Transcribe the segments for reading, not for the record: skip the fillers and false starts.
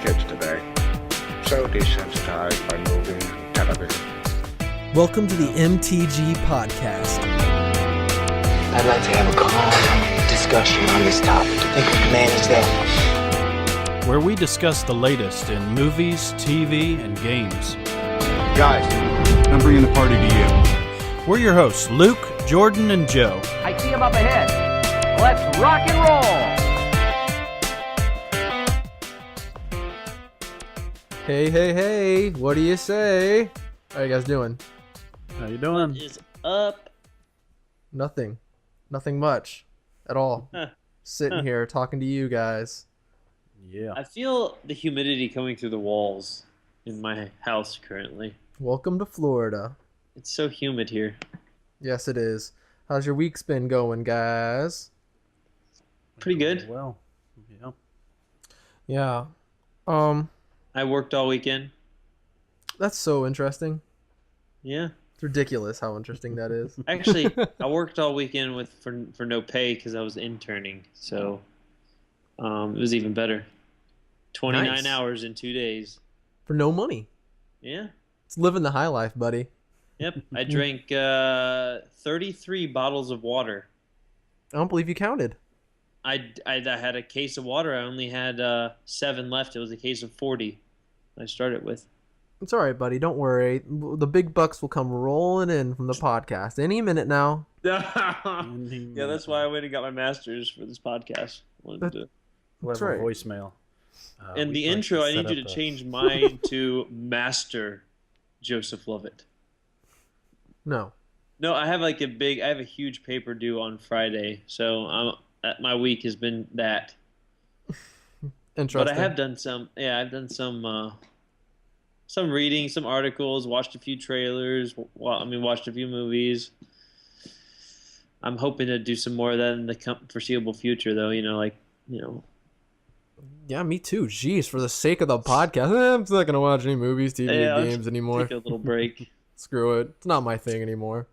kids today, so desensitized by movies and television. Welcome to the MTG podcast. I'd like to have a calm discussion on this topic. You think we can manage that? Where we discuss the latest in movies, TV, and games. Guys, I'm bringing the party to you. We're your hosts, Luke, Jordan, and Joe. I see him up ahead. Let's rock and roll. Hey, what do you say? How you guys doing? How you doing? What is up? Nothing much at all. Sitting here talking to you guys. Yeah. I feel the humidity coming through the walls in my house currently. Welcome to Florida. It's so humid here. Yes, it is. How's your week's been going, guys? Pretty good. Well, Yeah. I worked all weekend. That's so interesting. Yeah. It's ridiculous how interesting that is. Actually, I worked all weekend for no pay because I was interning. So it was even better. 29 Nice. hours in 2 days. For no money. Yeah. It's living the high life, buddy. Yep. I drank 33 bottles of water. I don't believe you counted. I had a case of water. I only had 7 left. It was a case of 40 I started with. It's all right, buddy. Don't worry. The big bucks will come rolling in from the podcast any minute now. Yeah, that's why I went and got my master's for this podcast. Wanted to... That's Level right. voicemail. And the intro, I need you to change mine to Master Joseph Lovett. No. No, I have a huge paper due on Friday, so my week has been that. Interesting. But I have done some. Yeah, I've done some reading, some articles, watched a few trailers. Watched a few movies. I'm hoping to do some more of that in the foreseeable future, though. Yeah, me too. Jeez, for the sake of the podcast, I'm not going to watch any movies, TV, games anymore. Take a little break. Screw it. It's not my thing anymore.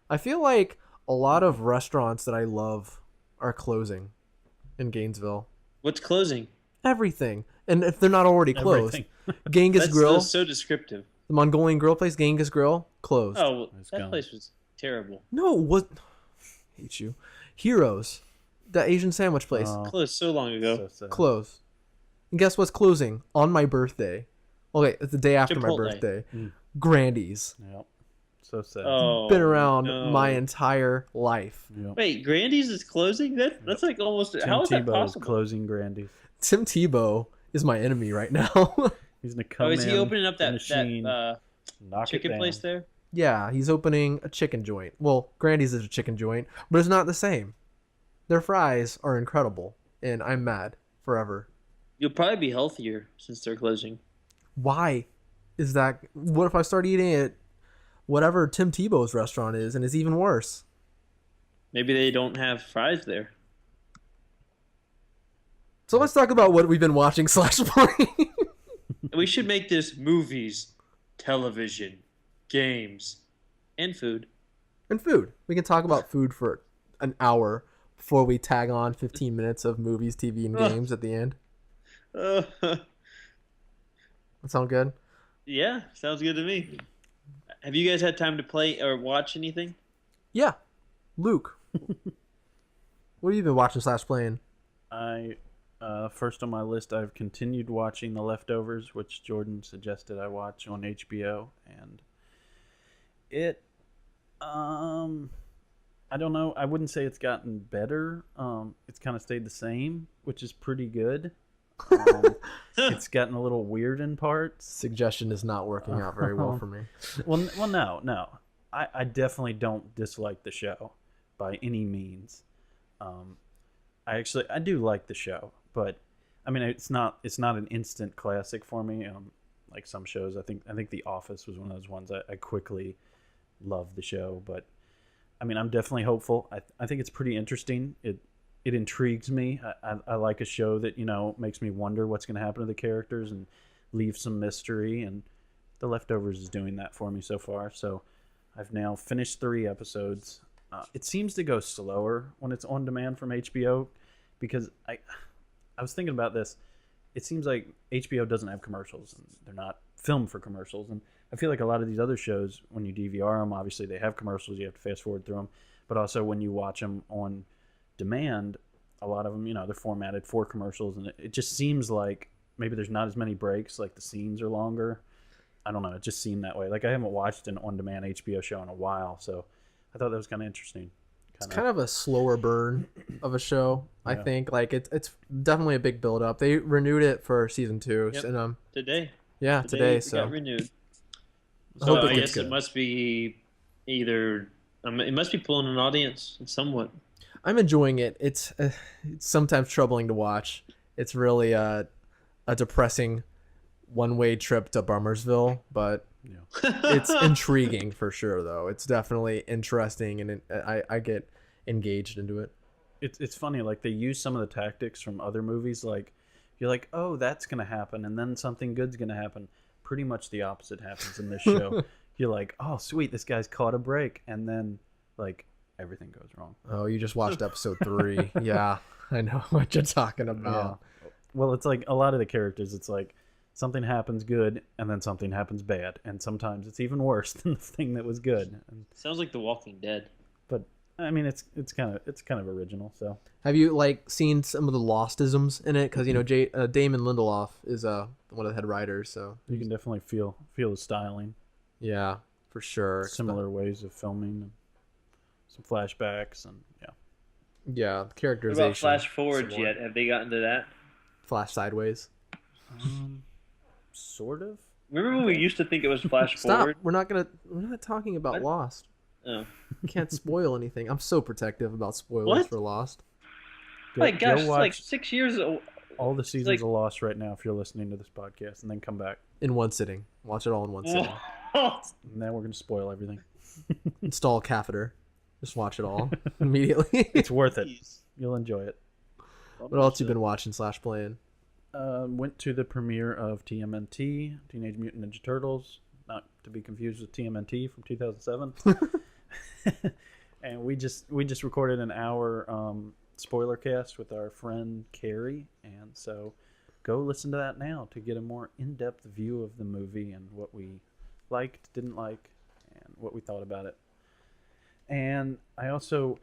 I feel like a lot of restaurants that I love are closing in Gainesville. What's closing? Everything. And if they're not already closed. Genghis Grill. That's so descriptive. The Mongolian grill place, Genghis Grill, closed. Oh, well, that gone. place was terrible. No, what? Hate you. Heroes. That Asian sandwich place. Closed so long ago. So sad. Closed. And guess what's closing? On my birthday. Okay, it's the day after my Chipotle. birthday. Grandy's. Yep. So sad. Oh, Been around no. my entire life. Yep. Wait, Grandy's is closing? That's like almost. Tim How is that Tebow's possible? closing Grandy's. Tim Tebow is my enemy right now. He's gonna come Oh, is he in, opening up that machine, knock it chicken down. place there? Yeah, he's opening a chicken joint. Well, Grandy's is a chicken joint, but it's not the same. Their fries are incredible, and I'm mad forever. You'll probably be healthier since they're closing. Why is that? What if I start eating at whatever Tim Tebow's restaurant is, and it's even worse? Maybe they don't have fries there. So let's talk about what we've been watching / playing. We should make this movies, television, games, and food. And food. We can talk about food for an hour before we tag on 15 minutes of movies, TV, and games at the end. That sound good? Yeah, sounds good to me. Have you guys had time to play or watch anything? Yeah. Luke. What have you been watching / playing? First on my list, I've continued watching The Leftovers, which Jordan suggested I watch on HBO, and it, I don't know, I wouldn't say it's gotten better. It's kind of stayed the same, which is pretty good. It's gotten a little weird in parts. Suggestion is not working out very well for me. Well, no. I definitely don't dislike the show by any means. I do like the show, but I mean it's not an instant classic for me. Like some shows, I think The Office was one of those ones I quickly loved the show, but I mean I'm definitely hopeful. I think it's pretty interesting. It intrigues me. I like a show that makes me wonder what's going to happen to the characters and leave some mystery, and The Leftovers is doing that for me so far. So I've now finished 3 episodes. It seems to go slower when it's on demand from HBO, because I was thinking about this. it seems like HBO doesn't have commercials, and they're not filmed for commercials. And I feel like a lot of these other shows, when you DVR them, obviously they have commercials. You have to fast forward through them, but also when you watch them on demand, a lot of them, they're formatted for commercials, and it just seems like maybe there's not as many breaks, like the scenes are longer. I don't know. It just seemed that way. Like I haven't watched an on-demand HBO show in a while, so I thought that was kind of interesting. It's kind of a slower burn of a show, I think. Like it's definitely a big build up. They renewed it for season 2, and today. Yeah, today. It So got renewed. I So hope I it gets guess it good. must be either. It must be pulling an audience somewhat. I'm enjoying it. It's sometimes troubling to watch. It's really a depressing one-way trip to Bummersville, but it's intriguing for sure. Though it's definitely interesting, and I get engaged into it. It's funny, like they use some of the tactics from other movies. Like you're like, oh, that's gonna happen, and then something good's gonna happen. Pretty much the opposite happens in this show. You're like, oh, sweet, this guy's caught a break, and then like everything goes wrong. Oh, you just watched episode 3. Yeah, I know what you're talking about. Yeah. Well, it's like a lot of the characters. It's like something happens good, and then something happens bad, and sometimes it's even worse than the thing that was good. And, Sounds like The Walking Dead. but I mean, it's kind of original. So Have you seen some of the Lostisms in it? Because Damon Lindelof is one of the head writers, so you can definitely feel the styling, yeah, for sure. similar ways of filming, and some flashbacks, and yeah. Yeah, What characterization. about Flash Forward similar. yet? Have they gotten to that? Flash sideways. Sort of. Remember when we used to think it was Flash Stop. Forward? We're not talking about What? Lost. Oh. You can't spoil anything. I'm so protective about spoilers What? for Lost. My gosh, go it's watch like 6 years old. all the seasons like- of Lost right now if you're listening to this podcast, and then come back. In one sitting. Watch it all in one sitting. Oh. And now we're gonna spoil everything. Install a catheter. Just watch it all immediately. It's worth it. You'll enjoy it. What else you been watching / playing? Went to the premiere of TMNT, Teenage Mutant Ninja Turtles, not to be confused with TMNT from 2007. And we just recorded an hour spoiler cast with our friend Carrie, and so go listen to that now to get a more in-depth view of the movie and what we liked, didn't like, and what we thought about it. And I also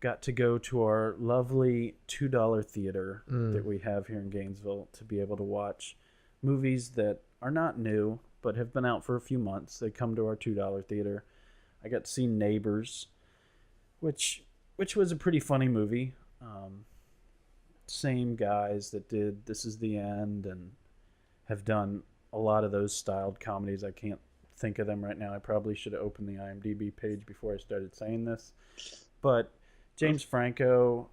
got to go to our lovely $2 theater that we have here in Gainesville to be able to watch movies that are not new but have been out for a few months. They come to our $2 theater. I got to see Neighbors, which was a pretty funny movie. Same guys that did This Is the End and have done a lot of those styled comedies. I can't think of them right now. I probably should have opened the IMDb page before I started saying this. But James Franco,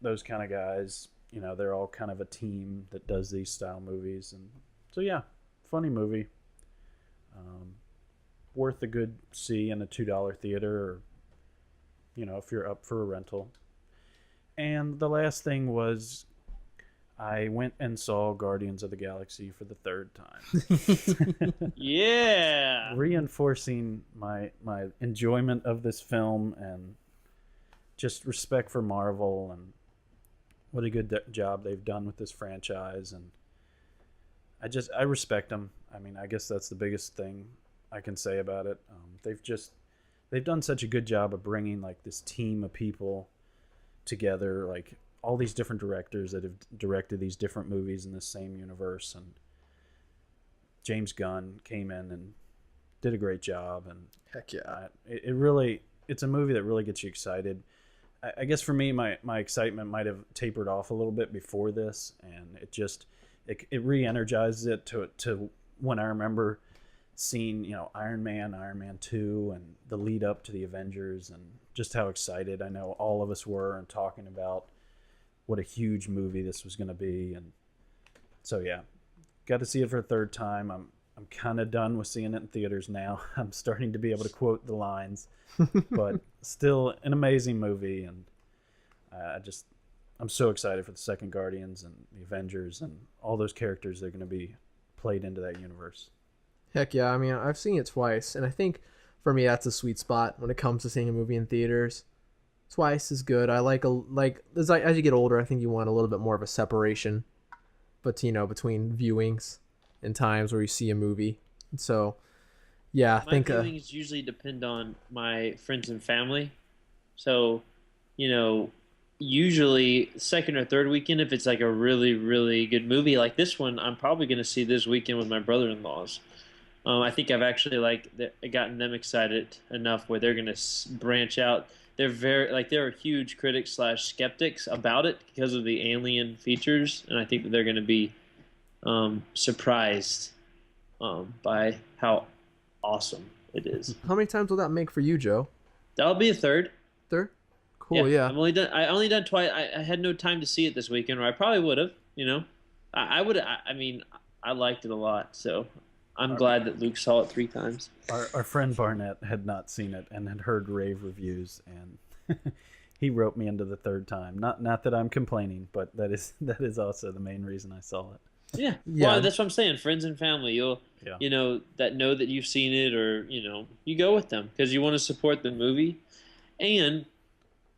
those kind of guys, they're all kind of a team that does these style movies. And so, yeah, funny movie. Worth a good see in a $2 theater, or, if you're up for a rental. And the last thing was I went and saw Guardians of the Galaxy for the 3rd time. Yeah. Reinforcing my enjoyment of this film and just respect for Marvel and what a good job they've done with this franchise. And I respect them. I mean, I guess that's the biggest thing I can say about it. They've done such a good job of bringing this team of people together, all these different directors that have directed these different movies in the same universe. And James Gunn came in and did a great job. And Heck yeah. it's a movie that really gets you excited. I guess for me, my excitement might have tapered off a little bit before this, and it re-energizes it to when I remember seeing Iron Man 2 and the lead up to the Avengers, and just how excited I know all of us were and talking about what a huge movie this was going to be. And so yeah, got to see it for a 3rd time. I'm kind of done with seeing it in theaters now. I'm starting to be able to quote the lines, but still an amazing movie. And I'm so excited for the second Guardians and the Avengers and all those characters that are going to be played into that universe. Heck yeah. I mean, I've seen it twice, and I think for me that's a sweet spot when it comes to seeing a movie in theaters. Twice is good. I as you get older, I think you want a little bit more of a separation but between viewings and times where you see a movie. So yeah, I My think viewings usually depend on my friends and family. So, usually second or third weekend, if it's like a really, really good movie like this one, I'm probably going to see this weekend with my brother-in-laws. I think I've actually gotten them excited enough where they're going to branch out. They're huge critics / skeptics about it because of the alien features, and I think that they're going to be surprised by how awesome it is. how many times will that make for you, Joe? That'll be a third. Third? Cool, yeah. I only done twice. I had no time to see it this weekend, or I probably would have. I would. I mean, I liked it a lot, so I'm glad that Luke saw it 3 times. Our friend Barnett had not seen it and had heard rave reviews, and he wrote me into the third time. Not that I'm complaining, but that is also the main reason I saw it. Yeah. Yeah. Well, that's what I'm saying. Friends and family, that know that you've seen it, or you go with them because you want to support the movie, and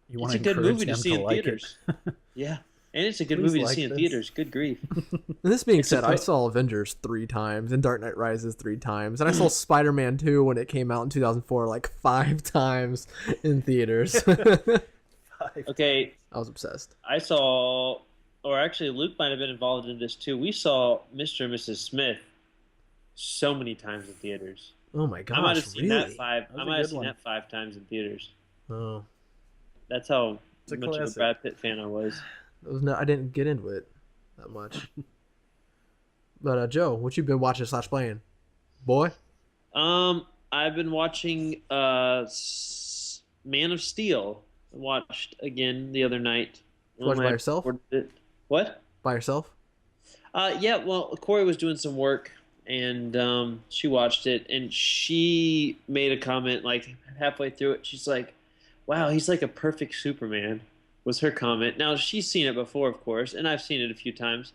You it's want a to good encourage movie to them see in like it. theaters. Yeah, and it's a good Please movie to like see in this. theaters. Good grief. And this being It's a said, I pro- saw Avengers 3 times and Dark Knight Rises 3 times, and I saw Spider-Man 2 when it came out in 2004 like 5 times in theaters. Okay, I was obsessed. I saw, or actually, Luke might have been involved in this too. We saw Mr. and Mrs. Smith so many times in theaters. Oh my gosh, I might have seen really? that 5. That was I a might have good seen one. that 5 times in theaters. Oh, That's how It's a much of a classic. Brad Pitt fan I was. I didn't get into it that much. But Joe, what you been watching / playing, boy? I've been watching Man of Steel. I watched again the other night. Watch by yourself? What? By yourself? Yeah. Well, Corey was doing some work, and she watched it, and she made a comment like halfway through it. She's like, "Wow, he's like a perfect Superman." Was her comment. Now she's seen it before, of course, and I've seen it a few times.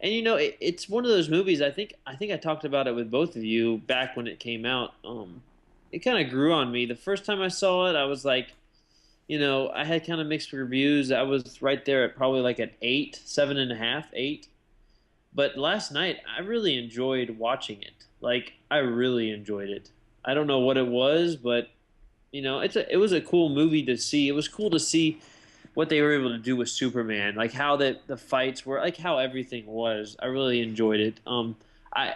And it's one of those movies. I think I talked about it with both of you back when it came out. It kind of grew on me. The first time I saw it, I was like, I had kind of mixed reviews. I was right there at probably like an 8, 7.5, 8. But last night, I really enjoyed watching it. Like, I really enjoyed it. I don't know what it was, but it was a cool movie to see. It was cool to see what they were able to do with Superman, like how the fights were, like how everything was. I really enjoyed it. I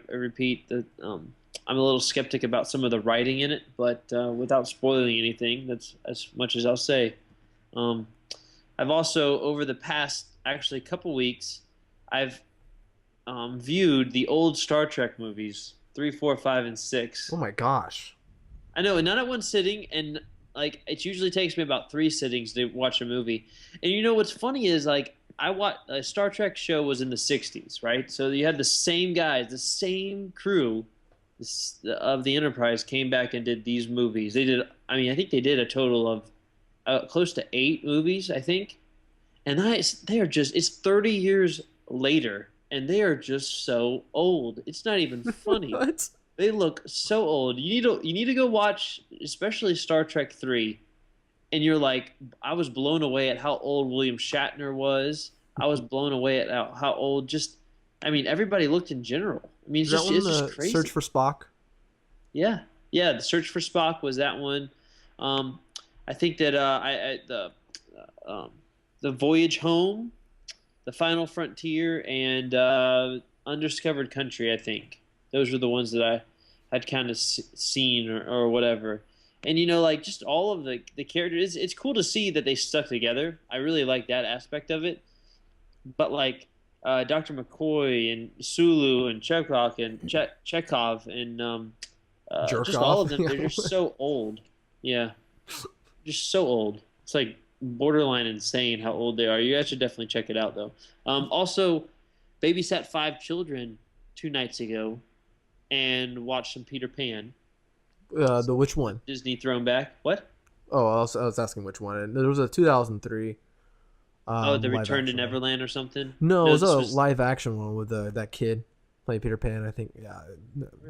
repeat that I'm a little skeptic about some of the writing in it, but without spoiling anything, that's as much as I'll say. I've also, over the past actually couple weeks, I've viewed the old Star Trek movies, 3, 4, 5, and 6. Oh my gosh. I know, and not at one sitting, and like it usually takes me about 3 sittings to watch a movie. And what's funny is like I watched a Star Trek show was in the 60s, right? So you had the same guys, the same crew of the Enterprise came back and did these movies. They did. I think they did a total of close to 8 movies, I think. And they are just. It's 30 years later, and they are just so old. It's not even funny. What? They look so old. You need to go watch, especially Star Trek 3, and you're like, I was blown away at how old William Shatner was. I was blown away at how old everybody looked in general. I mean, Is that one it's the just crazy. Search for Spock? Yeah, the Search for Spock was that one. I think that the Voyage Home, the Final Frontier, and Undiscovered Country. I think those were the ones that I had kind of seen or whatever. And like just all of the characters, it's cool to see that they stuck together. I really like that aspect of it. But like Dr. McCoy and Sulu and Chekhov and Chekhov and just all of them, they're just so old. Yeah, just so old. It's like borderline insane how old they are. You guys should definitely check it out though. Also, babysat 5 children 2 nights ago and watched some Peter Pan. The which one? Disney thrown back. What? Oh, I was asking which one. And there was a 2003. The live Return to action one. Neverland or something? No, it was this a live action one with that kid playing Peter Pan. I think. Yeah.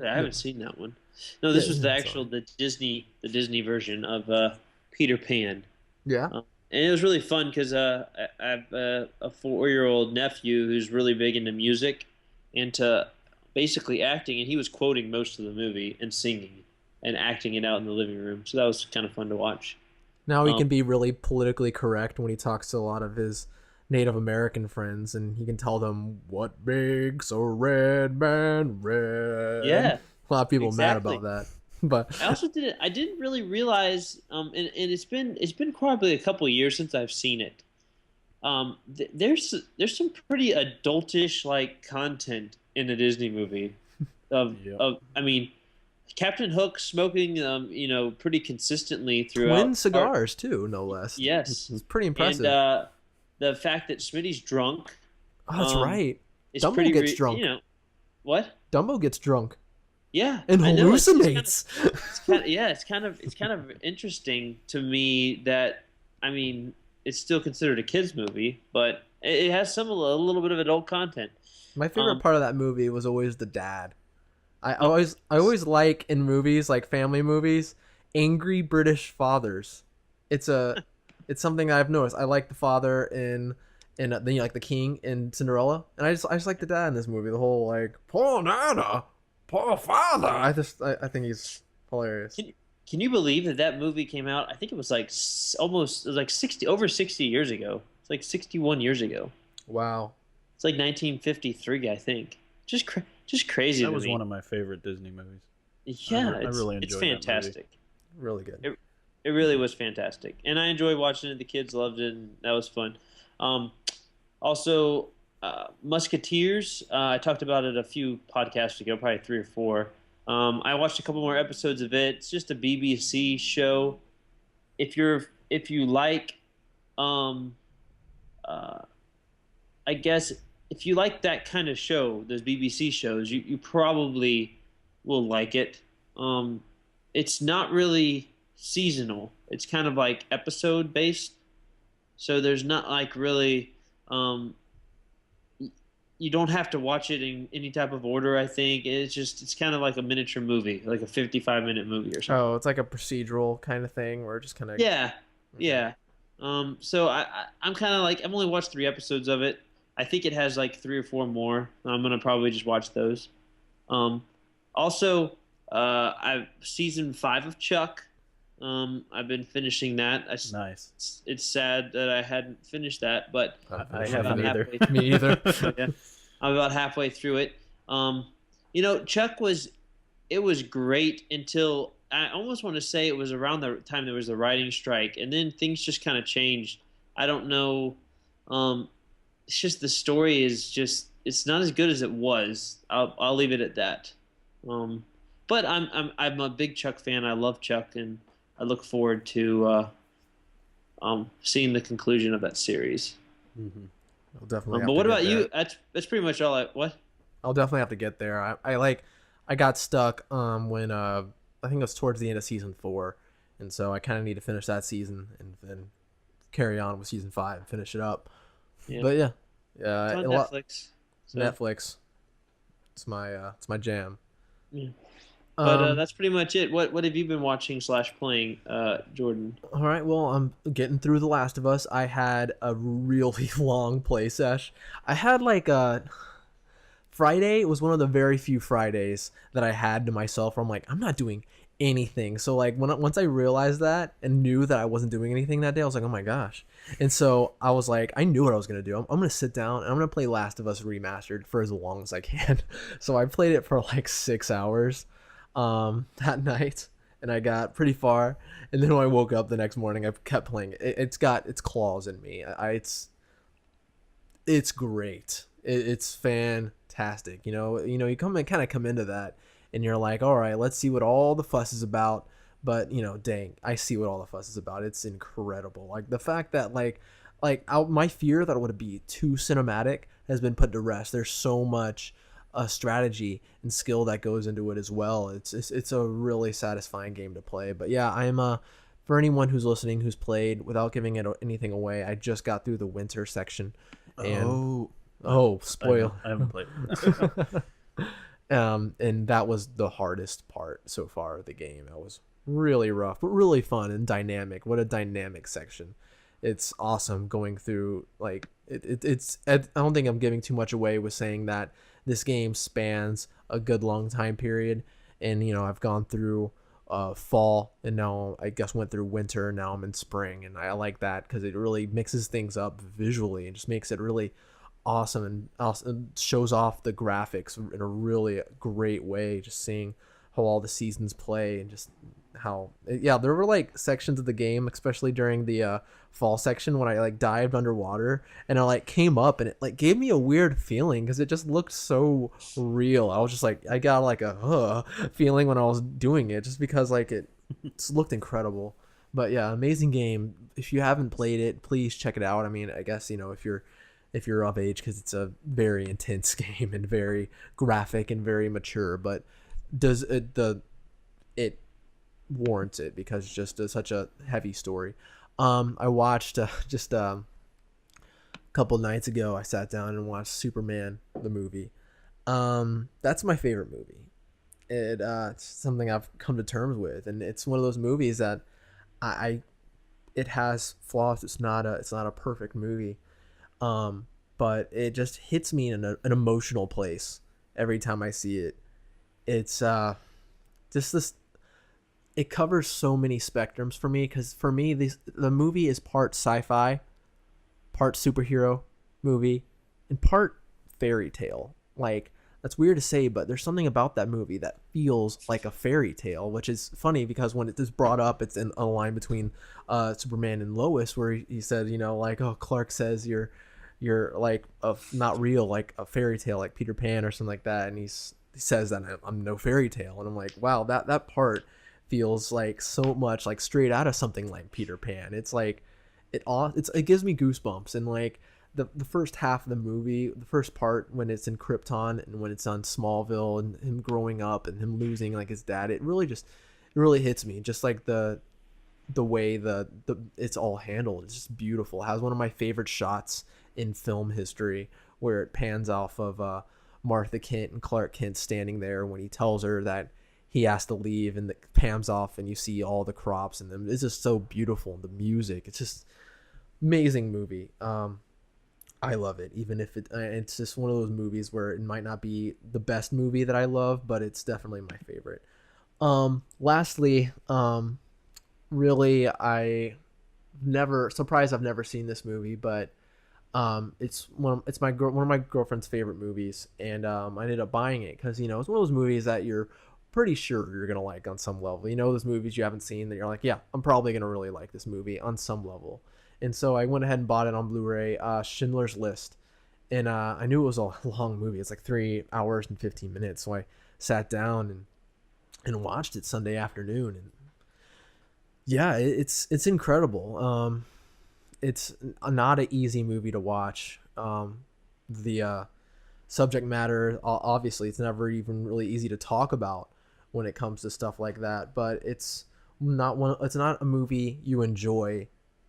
I haven't seen that one. No, this was the sorry. actual the Disney version of Peter Pan. Yeah. and it was really fun because I have a 4-year-old nephew who's really big into music, into basically acting, and he was quoting most of the movie and singing and acting it out in the living room. So that was kind of fun to watch. Now he can be really politically correct when he talks to a lot of his Native American friends, and he can tell them what makes a red man red. Yeah, A lot of people exactly. mad about that, but I also didn't. I didn't really realize. And it's been probably a couple of years since I've seen it. There's some pretty adultish like content in a Disney movie. I mean, Captain Hook smoking pretty consistently throughout. twin cigars too, no less. Yes, It's pretty impressive. And the fact that Smitty's drunk. Oh, that's right. Is Dumbo pretty gets drunk. What? Dumbo gets drunk Yeah, and I know. It's hallucinates. it's kind of interesting to me that, I mean, it's still considered a kids movie, but it has a little bit of adult content. My favorite part of that movie was always the dad. I always like in movies, like family movies, angry British fathers. It's something I've noticed. I like the father in then you like the king in Cinderella, and I just like the dad in this movie. The whole like poor Nana, poor father. I think he's hilarious. Can you believe that movie came out? I think it was like almost, it was like 60 years ago. It's like 61 years ago. Wow. It's like 1953, I think. Just crazy. That was one of my favorite Disney movies. Yeah, I really enjoyed it's that movie. fantastic. Really good. It really was fantastic, and I enjoyed watching it. The kids loved it, and that was fun. Also, Musketeers. I talked about it a few podcasts ago, probably 3 or 4. I watched a couple more episodes of it. It's just a BBC show. If you like, I guess if you like that kind of show, those BBC shows, you probably will like it. It's not really seasonal. It's kind of like episode based. So there's not like really, you don't have to watch it in any type of order, I think. It's kind of like a miniature movie, like a 55-minute movie or something. Oh, it's like a procedural kind of thing where it just kind of... Yeah, yeah. So I'm kind of like, I've only watched 3 episodes of it. I think it has like 3 or 4 more. I'm going to probably just watch those. Also, I've season 5 of Chuck. I've been finishing that. Nice. It's sad that I hadn't finished that, but I I'm haven't about either. halfway- Me either. yeah. I'm about halfway through it. Chuck was great until I almost want to say it was around the time there was the writing strike, and then things just kind of changed. I don't know. It's just the story is just, it's not as good as it was. I'll leave it at that. But I'm a big Chuck fan. I love Chuck, and I look forward to seeing the conclusion of that series. Mm-hmm. I'll definitely. But what about you? That's pretty much all. I'll definitely have to get there. I got stuck when I think it was towards the end of season 4, and so I kind of need to finish that season and then carry on with season 5 and finish it up. Yeah. But yeah, It's on Netflix. So. Netflix. It's my jam. Yeah. But that's pretty much it. What have you been watching / playing, Jordan? All right, well, I'm getting through The Last of Us. I had a really long play sesh. I had like a Friday was one of the very few Fridays that I had to myself where I'm like, I'm not doing anything. So like once I realized that and knew that I wasn't doing anything that day, I was like, oh my gosh. And so I was like, I knew what I was going to do. I'm going to sit down and I'm going to play Last of Us Remastered for as long as I can. So I played it for like 6 hours that night, and I got pretty far, and then when I woke up the next morning, I kept playing it. It's got its claws in me. It's great. It's fantastic. You come into that, and you're like, all right, let's see what all the fuss is about. But dang, I see what all the fuss is about. It's incredible. Like the fact that my fear that it would be too cinematic has been put to rest. There's so much strategy and skill that goes into it as well. It's a really satisfying game to play. But yeah, I'm for anyone who's listening who's played, without giving it anything away, I just got through the winter section. And spoil. I haven't played it. And that was the hardest part so far of the game. That was really rough, but really fun and dynamic. What a dynamic section. it's awesome going through like it's I don't think I'm giving too much away with saying that this game spans a good long time period, and I've gone through fall, and now I guess went through winter, and now I'm in spring, and I like that because it really mixes things up visually and just makes it really awesome, and also shows off the graphics in a really great way, just seeing how all the seasons play, and just how there were like sections of the game, especially during the fall section, when I like dived underwater and I like came up, and it like gave me a weird feeling because it just looked so real. I was just like, I got like a feeling when I was doing it, just because like it just looked incredible. But yeah, amazing game. If you haven't played it, please check it out. I mean, I guess if you're of age, because it's a very intense game and very graphic and very mature, but does it warrants it because it's just such a heavy story. I watched just a couple nights ago, I sat down and watched Superman the movie. That's my favorite movie. It's something I've come to terms with, and it's one of those movies that it has flaws. It's not a perfect movie, but it just hits me in an emotional place every time I see it. It's just this. It covers so many spectrums for me, because for me the movie is part sci-fi, part superhero movie, and part fairy tale. Like, that's weird to say, but there's something about that movie that feels like a fairy tale, which is funny because when it is brought up, it's in a line between Superman and Lois where he said, like, oh, Clark says you're like not real, like a fairy tale, like Peter Pan or something like that, and he says that I'm no fairy tale, and I'm like, wow, that part feels like so much like straight out of something like Peter Pan. It's like it gives me goosebumps, and like the first half of the movie, the first part when it's in Krypton and when it's on Smallville and him growing up and him losing like his dad, it really hits me. Just like the way the it's all handled, it's just beautiful. It has one of my favorite shots in film history where it pans off of Martha Kent and Clark Kent standing there when he tells her that he has to leave, and the pans off and you see all the crops, and it's just so beautiful. The music, it's just amazing movie. I love it, even if it's just one of those movies where it might not be the best movie that I love, but it's definitely my favorite. Lastly, really, I've never seen this movie, but it's one of my girlfriend's favorite movies, and I ended up buying it because it's one of those movies that you're pretty sure you're gonna like on some level. Those movies you haven't seen that you're like, yeah, I'm probably gonna really like this movie on some level. And so I went ahead and bought it on Blu-ray, Schindler's List, and I knew it was a long movie. It's like 3 hours and 15 minutes, so I sat down and watched it Sunday afternoon, and yeah, it's incredible. It's not an easy movie to watch. The subject matter, obviously, it's never even really easy to talk about when it comes to stuff like that, but it's not a movie you enjoy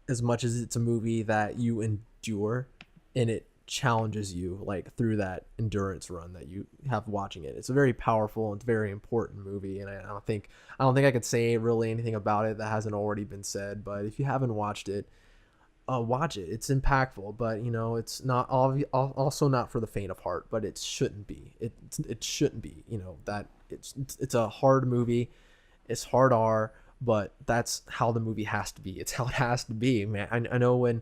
as much as it's a movie that you endure, and it challenges you like through that endurance run that you have watching it. It's a very powerful and very important movie, and I don't think I could say really anything about it that hasn't already been said. But if you haven't watched it, watch it. It's impactful, but it's not also not for the faint of heart. But it shouldn't be. It shouldn't be. That it's a hard movie. It's hard R, but that's how the movie has to be. It's how it has to be, man. I know when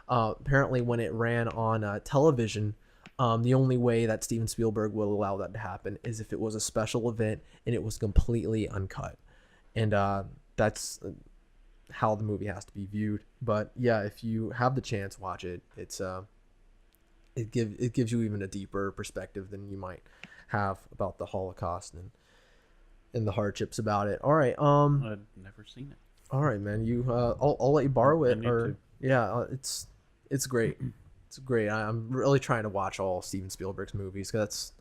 apparently when it ran on television, the only way that Steven Spielberg will allow that to happen is if it was a special event and it was completely uncut, and that's how the movie has to be viewed. But yeah, if you have the chance, watch it. It gives you even a deeper perspective than you might have about the Holocaust and the hardships about it. All right, I'd never seen it. all right, man. I'll let you borrow it, need or to. yeah, it's great. It's great. I'm really trying to watch all Steven Spielberg's movies, 'cause that's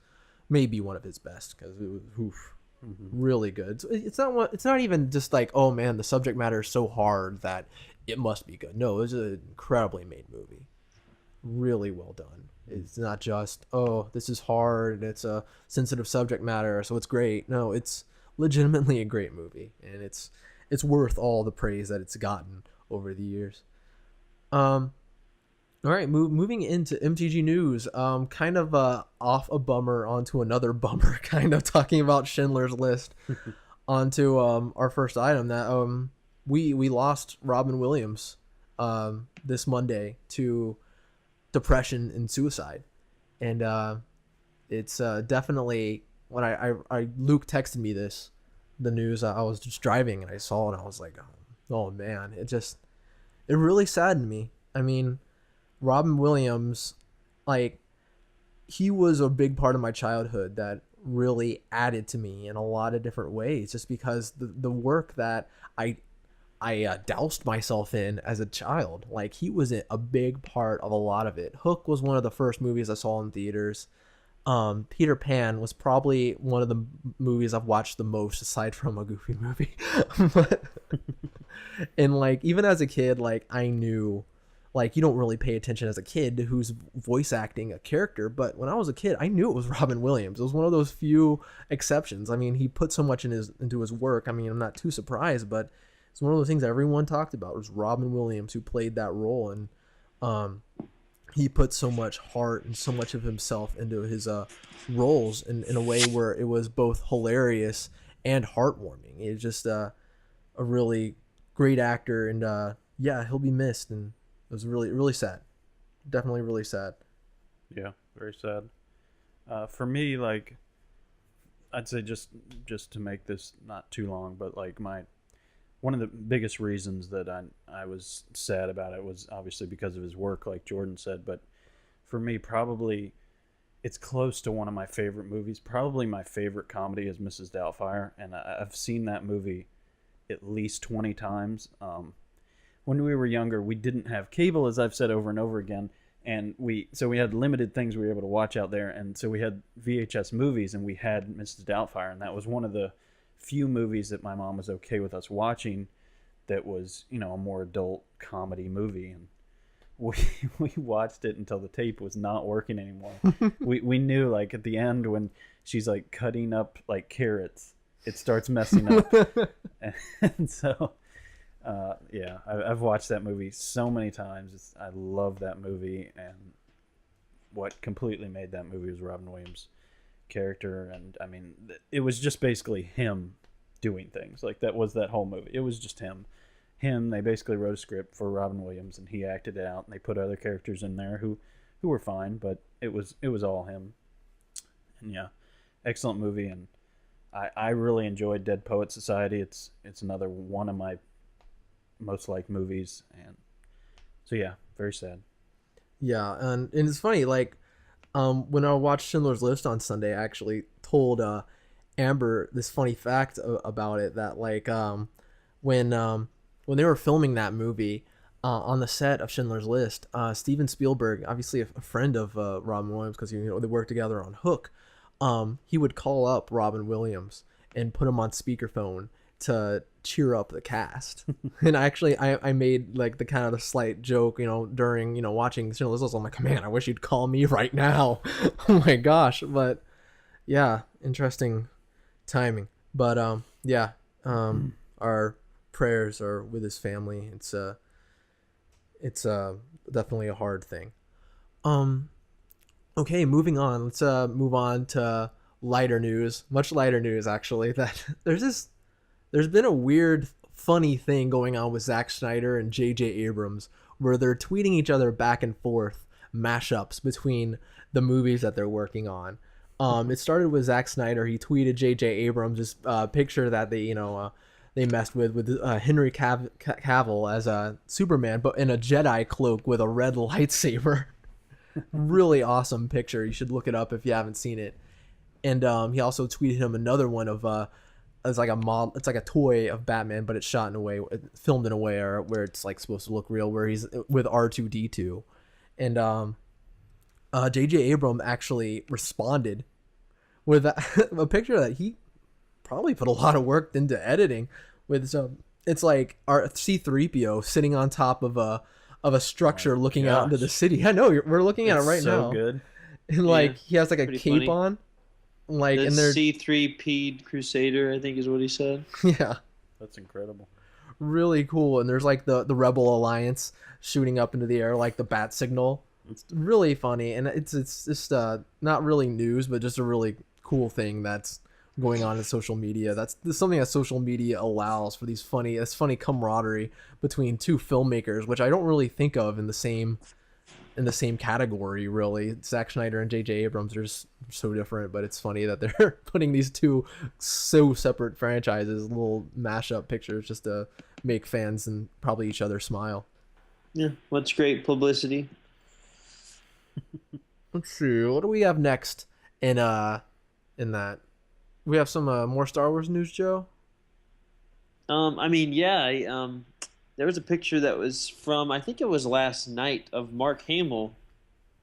maybe one of his best, because it was really good. It's not even just like, oh man, the subject matter is so hard that it must be good. No, it's an incredibly made movie, really well done. It's not just, oh, this is hard and it's a sensitive subject matter, so it's great. No, it's legitimately a great movie, and it's worth all the praise that it's gotten over the years. All right, moving into MTG news. Kind of off a bummer onto another bummer. Kind of talking about Schindler's List. Onto our first item that we lost Robin Williams this Monday to depression and suicide, and it's definitely when I Luke texted me the news. I was just driving and I saw it and I was like, oh man, it really saddened me. I mean, Robin Williams, like, he was a big part of my childhood that really added to me in a lot of different ways, just because the work that I doused myself in as a child, like, he was a big part of a lot of it. Hook was one of the first movies I saw in theaters. Peter Pan was probably one of the movies I've watched the most aside from a Goofy movie. But, and like, even as a kid, like, I knew, like, you don't really pay attention as a kid to who's voice acting a character, but when I was a kid, I knew it was Robin Williams. It was one of those few exceptions. I mean, he put so much into his work. I mean, I'm not too surprised, but it's one of those things everyone talked about was Robin Williams who played that role, and he put so much heart and so much of himself into his roles in a way where it was both hilarious and heartwarming. It's just a really great actor, and yeah, he'll be missed, and it was really, really sad. Definitely really sad. Yeah, very sad. For me, like, I'd say just to make this not too long, but like one of the biggest reasons that I was sad about it was obviously because of his work, like Jordan said. But for me, probably it's close to one of my favorite movies. Probably my favorite comedy is Mrs. Doubtfire, and I've seen that movie at least 20 times. When we were younger, we didn't have cable, as I've said over and over again, and we had limited things we were able to watch out there, and so we had VHS movies, and we had Mrs. Doubtfire, and that was one of the few movies that my mom was okay with us watching that was, a more adult comedy movie, and we watched it until the tape was not working anymore. we knew, like, at the end when she's like cutting up like carrots, it starts messing up. And so yeah, I've watched that movie so many times. I love that movie, and what completely made that movie was Robin Williams' character. And I mean, it was just basically him doing things. Like, that was that whole movie. It was just him. They basically wrote a script for Robin Williams, and he acted it out, and they put other characters in there who were fine, but it was all him. And yeah, excellent movie, and I really enjoyed Dead Poet Society. It's another one of my most liked movies, and so yeah, very sad. Yeah, and it's funny, like, when I watched Schindler's List on Sunday, I actually told Amber this funny fact about it, that like when they were filming that movie on the set of Schindler's List, Steven Spielberg, obviously a friend of Robin Williams, because they worked together on Hook, he would call up Robin Williams and put him on speakerphone to cheer up the cast. And I made like the kind of the slight joke, during watching Schindler's List. I'm like, man, I wish you'd call me right now. Oh my gosh. But yeah, interesting timing. But yeah, our prayers are with his family. It's definitely a hard thing. Okay, moving on. Let's move on to lighter news. Much lighter news, actually. That there's been a weird, funny thing going on with Zack Snyder and J.J. Abrams, where they're tweeting each other back and forth mashups between the movies that they're working on. It started with Zack Snyder. He tweeted J.J. Abrams' picture that they messed with Henry Cavill as a Superman, but in a Jedi cloak with a red lightsaber. Really awesome picture. You should look it up if you haven't seen it. And he also tweeted him another one of it's like a model, it's like a toy of Batman, but it's shot in a way, filmed in a way where it's like supposed to look real, where he's with R2-D2. And J.J. Abrams actually responded with a picture that he probably put a lot of work into editing, with it's like our C-3PO sitting on top of a structure looking out into the city. I know, we're looking at it right now. So good. And like, he has like a cape funny on. Like, the and they're C3P Crusader, I think is what he said. yeah, That's incredible. really cool. And there's like the Rebel Alliance shooting up into the air like the bat signal. It's really funny, and it's just not really news, but just a really cool thing that's going on in social media. That's something that social media allows for this funny camaraderie between two filmmakers, which I don't really think of in the same category, really. Zack Snyder and J.J. Abrams are just so different, but it's funny that they're putting these two so separate franchises, little mashup pictures, just to make fans and probably each other smile. Yeah, what's great publicity. Let's see, what do we have next in that? We have some more Star Wars news, Joe? I mean, yeah, there was a picture that was from, I think it was last night, of Mark Hamill,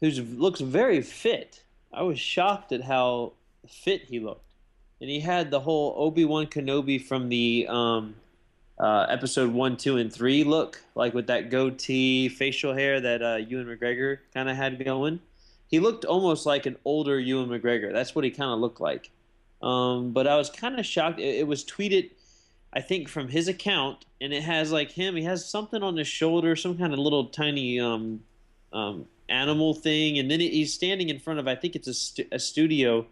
who looks very fit. I was shocked at how fit he looked. And he had the whole Obi-Wan Kenobi from the episode 1, 2, and 3 look, like with that goatee, facial hair that Ewan McGregor kind of had going. He looked almost like an older Ewan McGregor. That's what he kind of looked like. But I was kind of shocked. It was tweeted, I think, from his account, and it has like him. He has something on his shoulder, some kind of little tiny animal thing, and then he's standing in front of, I think it's a studio,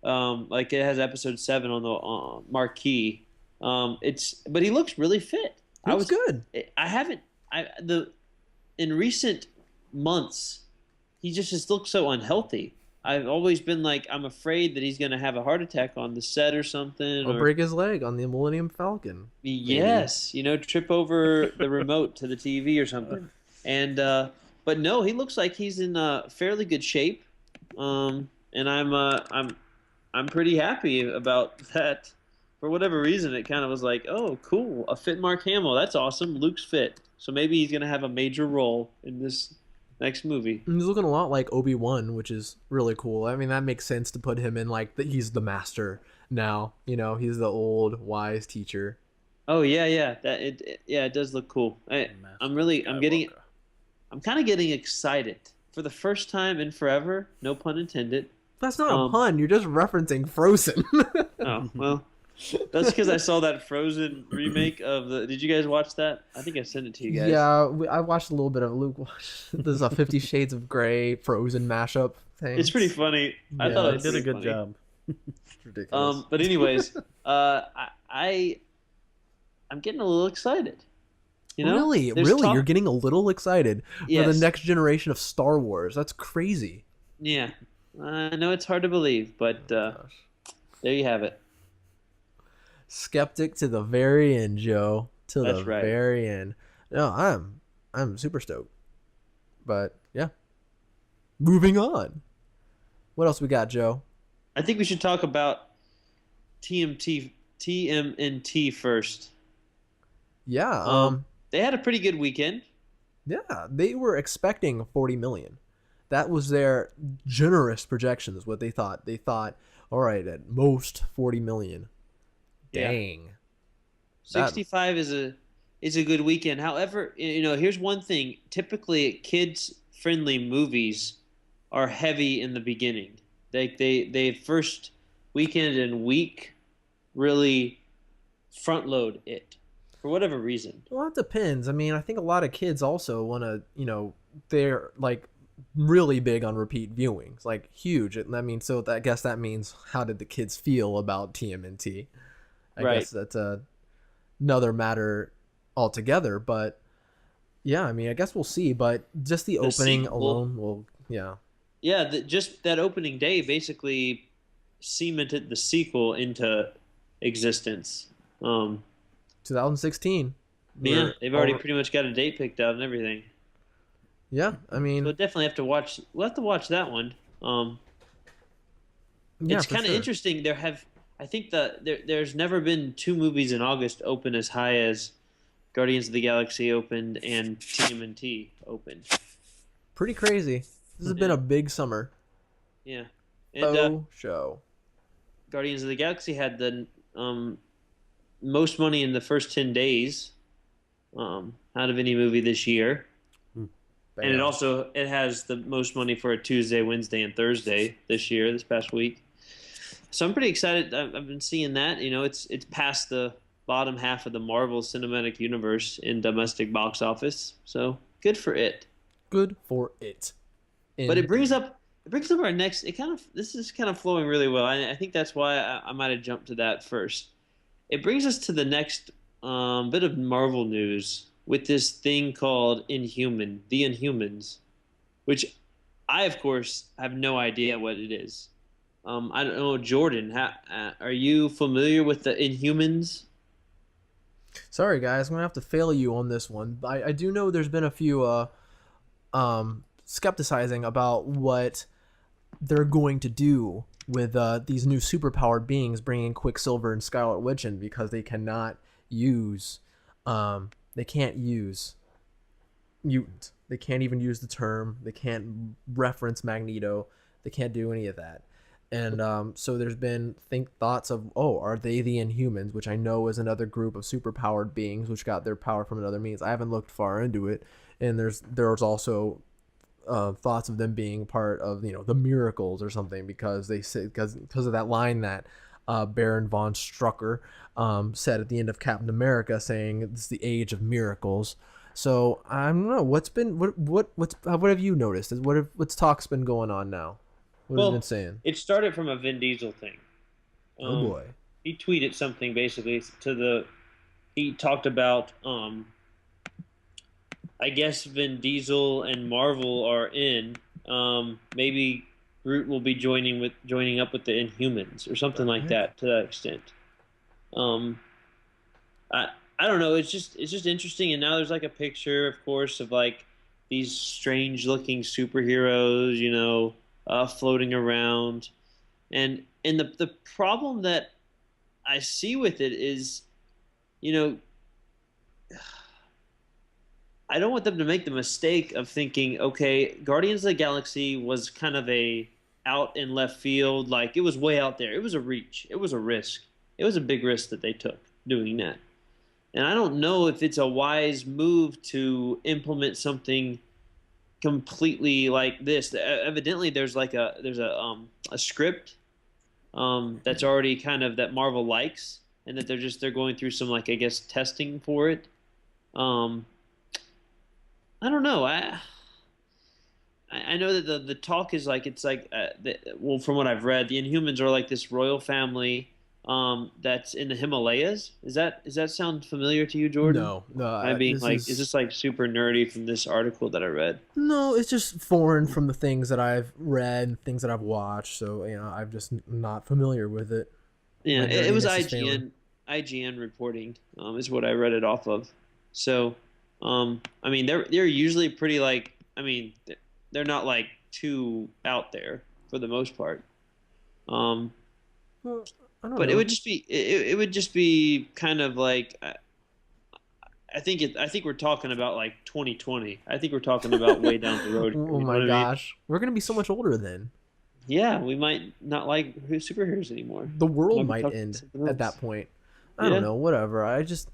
like it has episode 7 on the marquee. But he looks really fit. He looks good. In recent months, he just looks so unhealthy. I've always been like, I'm afraid that he's going to have a heart attack on the set or something. Or break his leg on the Millennium Falcon. Yes, trip over the remote to the TV or something. And but no, he looks like he's in fairly good shape. And I'm pretty happy about that. For whatever reason, it kind of was like, oh, cool, a fit Mark Hamill. That's awesome. Luke's fit. So maybe he's going to have a major role in this next movie. He's looking a lot like Obi-Wan, which is really cool. I mean, that makes sense to put him in like he's the master now. He's the old wise teacher. Oh yeah. It does look cool. I'm kind of getting excited for the first time in forever. No pun intended. That's not a pun. You're just referencing Frozen. Oh well. That's because I saw that Frozen remake of the. Did you guys watch that? I think I sent it to you guys. Yeah, I watched a little bit of Luke. There's a 50 Shades of Grey Frozen mashup thing. It's pretty funny. I thought it did a good funny. job. It's ridiculous. But anyways, I'm getting a little excited. Really, you're getting a little excited for the next generation of Star Wars. That's crazy. Yeah, I know it's hard to believe, but there you have it. Skeptic to the very end, Joe. That's right. Very end. No, I'm super stoked. But yeah. Moving on. What else we got, Joe? I think we should talk about TMNT first. Yeah. They had a pretty good weekend. Yeah, they were expecting 40 million. That was their generous projections, what they thought. They thought, all right, at most 40 million. Dang. Yeah. 65 is a good weekend. However, here's one thing. Typically, kids-friendly movies are heavy in the beginning. They first weekend and week really front load it for whatever reason. Well, it depends. I mean, I think a lot of kids also want to, they're like really big on repeat viewings, like huge. I mean, so I guess that means how did the kids feel about TMNT? I guess that's another matter altogether, but yeah, I mean, I guess we'll see. But just the opening alone Yeah, just that opening day basically cemented the sequel into existence. 2016. Yeah, they've already pretty much got a date picked out and everything. Yeah, I mean, we'll definitely have to watch. We'll have to watch that one. It's kind of interesting. I think there's never been 2 movies in August open as high as Guardians of the Galaxy opened and TMNT opened. Pretty crazy. This has been a big summer. Yeah. And show. Guardians of the Galaxy had the most money in the first 10 days out of any movie this year. And it has the most money for a Tuesday, Wednesday, and Thursday this past week. So I'm pretty excited. I've been seeing that. It's past the bottom half of the Marvel Cinematic Universe in domestic box office. So good for it. Good for it. But it brings up our next. This is kind of flowing really well. I think that's why I might have jumped to that first. It brings us to the next bit of Marvel news with this thing called the Inhumans, which I, of course, have no idea what it is. I don't know, Jordan. Are you familiar with the Inhumans? Sorry, guys, I'm gonna have to fail you on this one. I do know there's been a few skepticizing about what they're going to do with these new superpowered beings, bringing Quicksilver and Scarlet Witch in, because they cannot use, they can't use mutant. They can't even use the term. They can't reference Magneto. They can't do any of that. And so there's been thoughts of, are they the Inhumans, which I know is another group of superpowered beings which got their power from another means. I haven't looked far into it, and there's also thoughts of them being part of the Miracles or something, because they say because of that line that Baron von Strucker said at the end of Captain America, saying it's the age of miracles. So I don't know what have you noticed? What's talk's been going on now? What have you been saying? It started from a Vin Diesel thing. Oh boy. He tweeted something basically he talked about I guess Vin Diesel and Marvel are in. Maybe Groot will be joining up with the Inhumans or something like that, to that extent. I don't know. It's just interesting. And now there's like a picture, of course, of like these strange looking superheroes, floating around, and the problem that I see with it is, I don't want them to make the mistake of thinking, okay, Guardians of the Galaxy was kind of out in left field, like it was way out there. It was a reach. It was a risk. It was a big risk that they took doing that. And I don't know if it's a wise move to implement something completely like this. Evidently, there's a script that's already kind of that Marvel likes, and that they're going through some, like, I guess, testing for it. I don't know. I know that the talk is like from what I've read, the Inhumans are like this royal family that's in the Himalayas. Does that sound familiar to you, Jordan? No. Is this like super nerdy from this article that I read? No, it's just foreign from the things that I've read and things that I've watched. So I'm just not familiar with it. Yeah, it was IGN reporting is what I read it off of. So, they're usually pretty they're not like too out there for the most part. Well, I don't know. It would just be kind of like I think we're talking about like 2020. I think we're talking about way down the road. Oh my gosh, we're gonna be so much older then. Yeah, we might not like superheroes anymore. The world might end at that point. I don't know. Whatever. I just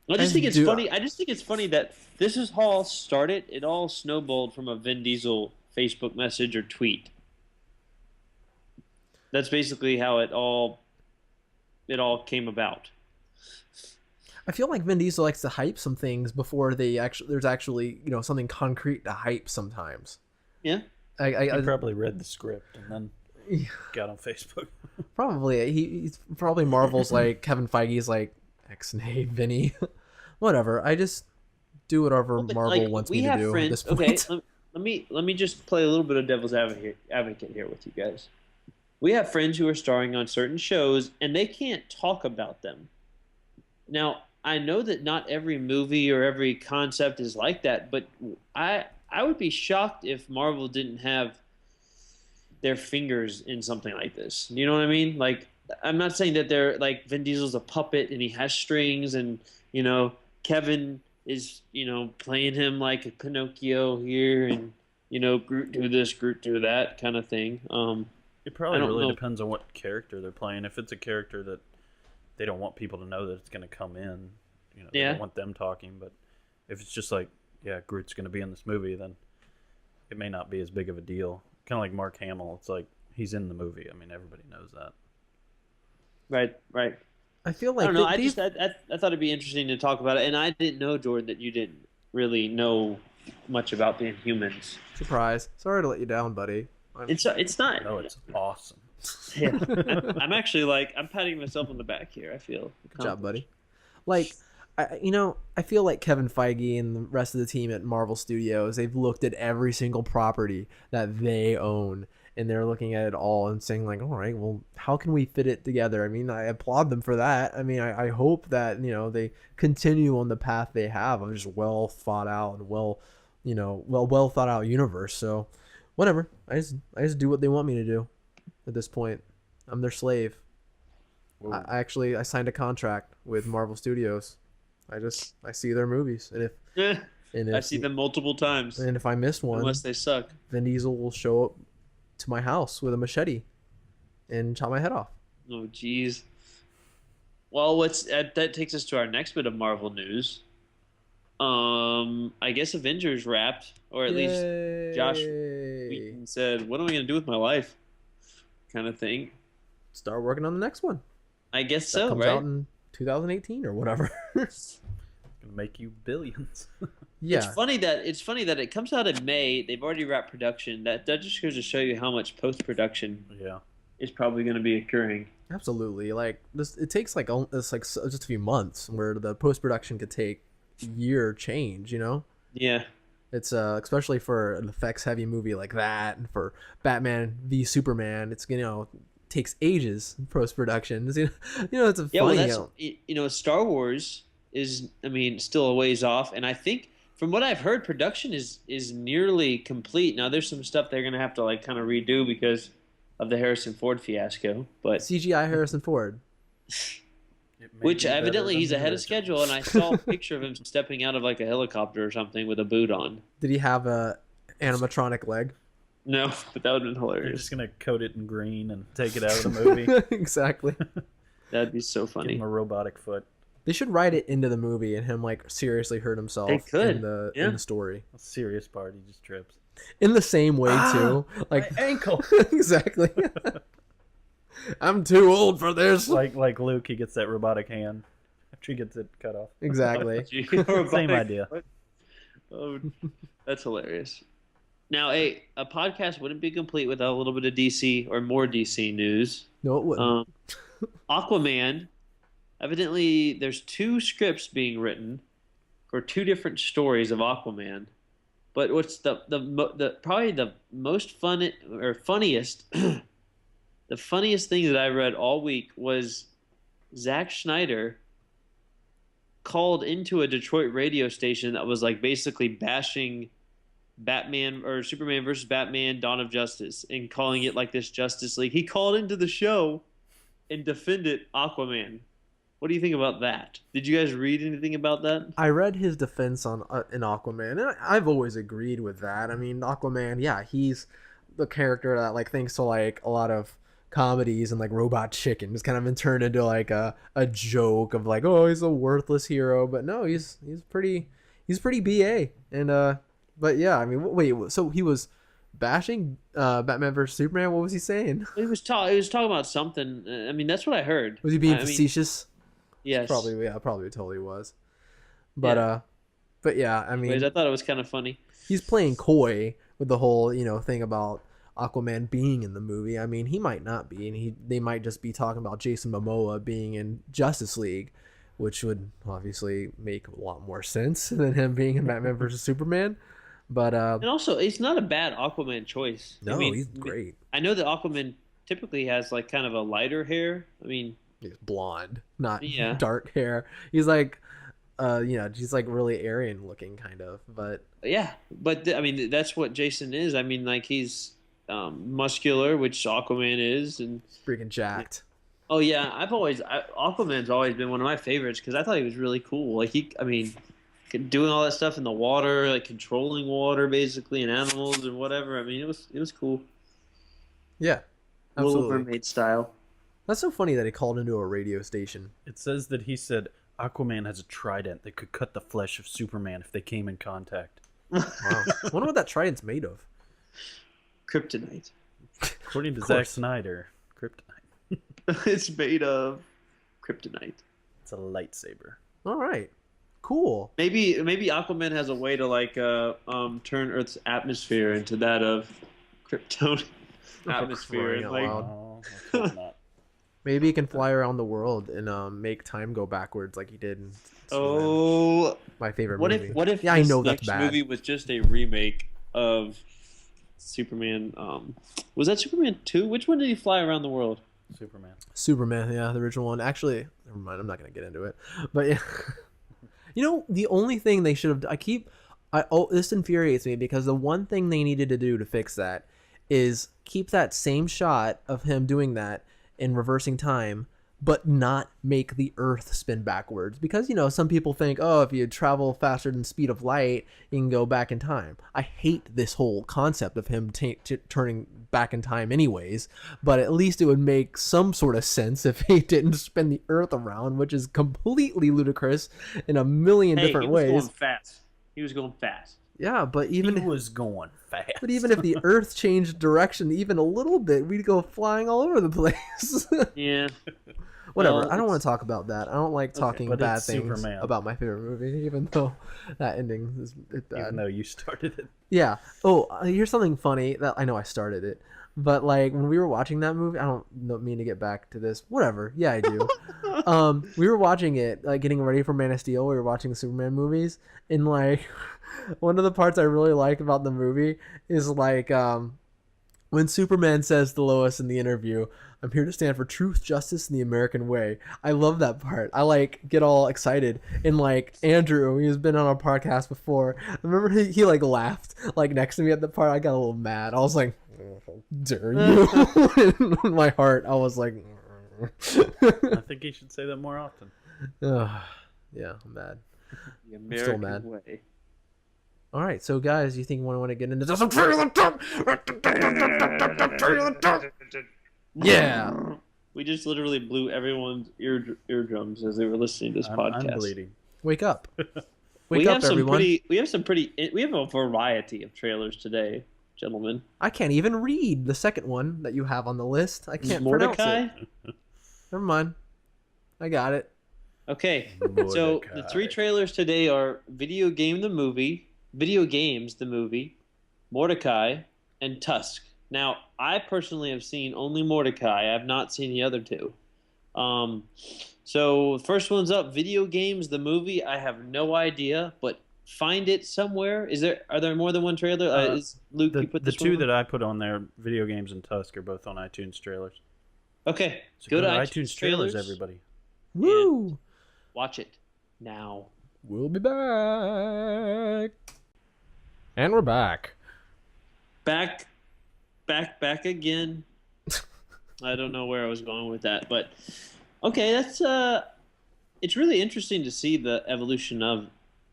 think it's funny. I just think it's funny that this is all started. It all snowballed from a Vin Diesel Facebook message or tweet. That's basically how it all came about. I feel like Vin Diesel likes to hype some things before there's actually something concrete to hype sometimes. Yeah. I probably read the script and then got on Facebook. Probably. He's probably Marvel's like Kevin Feige's like X-Nay Vinny. Whatever. I just do whatever Marvel wants me to do at this point. Okay, let me just play a little bit of devil's advocate here with you guys. We have friends who are starring on certain shows, and they can't talk about them. Now, I know that not every movie or every concept is like that, but I would be shocked if Marvel didn't have their fingers in something like this. You know what I mean? Like, I'm not saying that they're like Vin Diesel's a puppet and he has strings, and Kevin is playing him like a Pinocchio here, and Groot do this, Groot do that kind of thing. It probably really depends on what character they're playing. If it's a character that they don't want people to know that it's going to come in, they don't want them talking. But if it's just like, Groot's going to be in this movie, then it may not be as big of a deal. Kind of like Mark Hamill. It's like he's in the movie. I mean, everybody knows that. Right. I feel I like don't know. I thought it'd be interesting to talk about it, and I didn't know, Jordan, that you didn't really know much about the Inhumans. surprise. Sorry to let you down, buddy. It's not. No, it's awesome. Yeah, I'm actually like I'm patting myself on the back here. I feel Good job, buddy. Like, I feel like Kevin Feige and the rest of the team at Marvel Studios, they've looked at every single property that they own, and they're looking at it all and saying like, all right, well, how can we fit it together? I mean, I applaud them for that. I mean, I hope that, they continue on the path they have of just well thought out and well thought out universe. So whatever. I just do what they want me to do at this point. I'm their slave. I signed a contract with Marvel Studios. I see their movies, and if I see them multiple times, and if I miss one, unless they suck, Vin Diesel will show up to my house with a machete and chop my head off. oh jeez. Well, that takes us to our next bit of Marvel news. I guess Avengers wrapped, or at least Josh Whedon said, "What am I going to do with my life?" kind of thing. Start working on the next one. I guess That so, comes right? out in 2018 or whatever. Gonna make you billions. Yeah. It's funny that it comes out in May. They've already wrapped production. That just goes to show you how much post production Yeah. is probably going to be occurring. Absolutely. Like this, it takes just a few months, where the post production could take a year change. Yeah. It's especially for an effects heavy movie like that, and for Batman v Superman, it's takes ages in post production. It's a Yeah, funny. well, that's Star Wars is, still a ways off, and I think from what I've heard, production is nearly complete. Now, there's some stuff they're gonna have to kind of redo because of the Harrison Ford fiasco, but CGI Harrison Ford. which evidently he's ahead of schedule, and I saw a picture of him stepping out of a helicopter or something with a boot on. Did he have a animatronic leg? No, but that would have been They're hilarious. just gonna coat it in green and take it out of the movie. Exactly. That'd be so Give funny. him a robotic foot. They should write it into the movie and him seriously hurt himself They could, in the story. A serious part, he just trips. In the same way too. Like My ankle. exactly. I'm too old for this. like Luke, he gets that robotic hand after he gets it cut off. Exactly. Same idea. Oh, that's hilarious. Now, a podcast wouldn't be complete without a little bit of DC or more DC news. No, it wouldn't. Aquaman. Evidently, there's 2 scripts being written for 2 different stories of Aquaman. But what's the probably the most fun or funniest the funniest thing that I read all week was Zack Snyder called into a Detroit radio station that was basically bashing Batman or Superman versus Batman: Dawn of Justice and calling it this Justice League. He called into the show and defended Aquaman. What do you think about that? Did you guys read anything about that? I read his defense on in Aquaman, and I've always agreed with that. I mean, Aquaman, yeah, he's the character that thanks to a lot of comedies and Robot Chicken has kind of been turned into a joke of oh, he's a worthless hero, but no, he's pretty BA. And but yeah, I mean, wait, so he was bashing Batman versus Superman? What was he saying? He was talking about something. I mean, that's what I heard. Was he being facetious? Yes. Probably totally was. But but yeah, I mean, Anyways, I thought it was kind of funny. he's playing coy with the whole thing about Aquaman being in the movie. I mean, he might not be, and they might just be talking about Jason Momoa being in Justice League, which would obviously make a lot more sense than him being in Batman versus Superman. But And also, it's not a bad Aquaman choice. no, he's great. I know that Aquaman typically has kind of a lighter hair. I mean, He's blonde, not Yeah. dark hair. He's he's really Aryan looking kind of, but yeah, but I mean that's what Jason is. I mean, he's muscular, which Aquaman is, and freaking jacked. oh yeah, Aquaman's always been one of my favorites because I thought he was really cool. Doing all that stuff in the water, controlling water basically and animals and whatever. I mean, it was cool. Yeah, Little absolutely. Mermaid style. That's so funny that he called into a radio station. It says that he said Aquaman has a trident that could cut the flesh of Superman if they came in contact. Wow. I wonder what that trident's made of. Kryptonite. According to Of Zack course. Snyder, kryptonite. It's made of kryptonite. It's a lightsaber. All right. Cool. Maybe Aquaman has a way to like turn Earth's atmosphere into that of Krypton atmosphere. crying And, out like, loud. Oh, let's hope not. Maybe he can fly around the world and make time go backwards like he did in Superman. oh, My favorite what movie. if Yeah, I this know that's next bad. movie was just a remake of Superman? Was that Superman 2? Which one did he fly around the world? Superman, yeah, the original one. Actually, never mind. I'm not gonna get into it. But yeah, you know, the only thing they should have. This infuriates me because the one thing they needed to do to fix that is keep that same shot of him doing that in reversing time, but not make the Earth spin backwards. Because, you know, some people think, oh, if you travel faster than the speed of light, you can go back in time. I hate this whole concept of him turning back in time anyways, but at least it would make some sort of sense if he didn't spin the Earth around, which is completely ludicrous in a million different ways. He was going fast. He was going fast. Yeah, but He was going fast. But even if the Earth changed direction even a little bit, we'd go flying all over the place. Yeah. Whatever. Well, I don't want to talk about that. I don't like talking but bad it's things Superman. about my favorite movie, even though that ending is bad. Even though you started it. Yeah. Oh, here's something funny that I know I started it, but like when we were watching that movie, I don't mean to get back to this. Whatever. Yeah, I do. We were watching it, like getting ready for Man of Steel. We were watching the Superman movies, and like one of the parts I really like about the movie is like when Superman says to Lois in the interview, "I'm here to stand for truth, justice, and the American way." I love that part. I like get all excited. And like Andrew, he's been on our podcast before. I remember he like laughed like next to me at the part. I got a little mad. I was like, "How dare you?" In my heart, I was like, I think he should say that more often. yeah, I'm mad. The I'm still American mad. way. All right, so guys, you think we want to get into this? Yeah. We just literally blew everyone's eardrums as they were listening to this podcast. I'm bleeding. Wake up. We Wake up, have some everyone. we have a variety of trailers today, gentlemen. I can't even read the second one that you have on the list. I can't pronounce Mordecai. it. Never mind. I got it. Okay, so the three trailers today are Video Games the movie, Mordecai, and Tusk. Now, I personally have seen only Mordecai. I have not seen the other two. So first one's up, Video Games the movie. I have no idea, but find it somewhere. Are there more than one trailer? Luke, you put The this two one on? that I put on there, Video Games and Tusk, are both on iTunes trailers. Okay, So go to iTunes trailers, everybody. Woo! Watch it now. We'll be back. And we're back. Back again. I don't know where I was going with that, but okay, that's it's really interesting to see the evolution of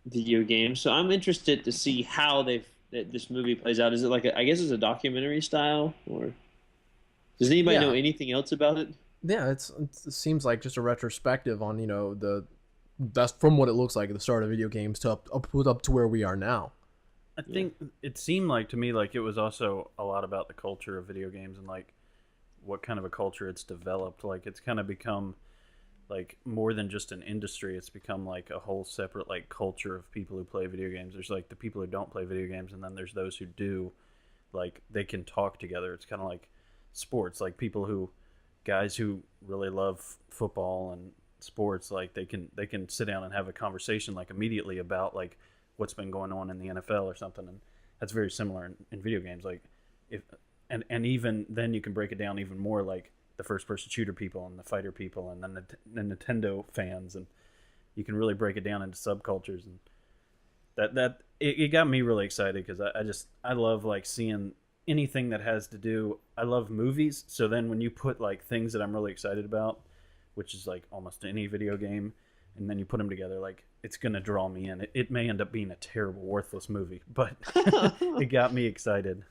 video games. So I'm interested to see how this movie plays out. Is it like I guess it's a documentary style, or does anybody know anything else about it? Yeah, it seems like just a retrospective on, you know, that's from what it looks like at the start of video games to up to where we are now. I think it seemed like to me like it was also a lot about the culture of video games and like what kind of a culture it's developed. Like it's kind of become like more than just an industry. It's become like a whole separate like culture of people who play video games. There's like the people who don't play video games, and then there's those who do. Like they can talk together. It's kind of like sports. Like guys who really love football and sports, like they can sit down and have a conversation like immediately about like what's been going on in the NFL or something, and that's very similar in video games. Like if and even then you can break it down even more, like the first person shooter people and the fighter people and then the Nintendo fans, and you can really break it down into subcultures, and that it got me really excited because I love like seeing anything that has to do. I love movies, so then when you put like things that I'm really excited about, which is like almost any video game, and then you put them together, like it's gonna draw me in. It may end up being a terrible, worthless movie, but it got me excited.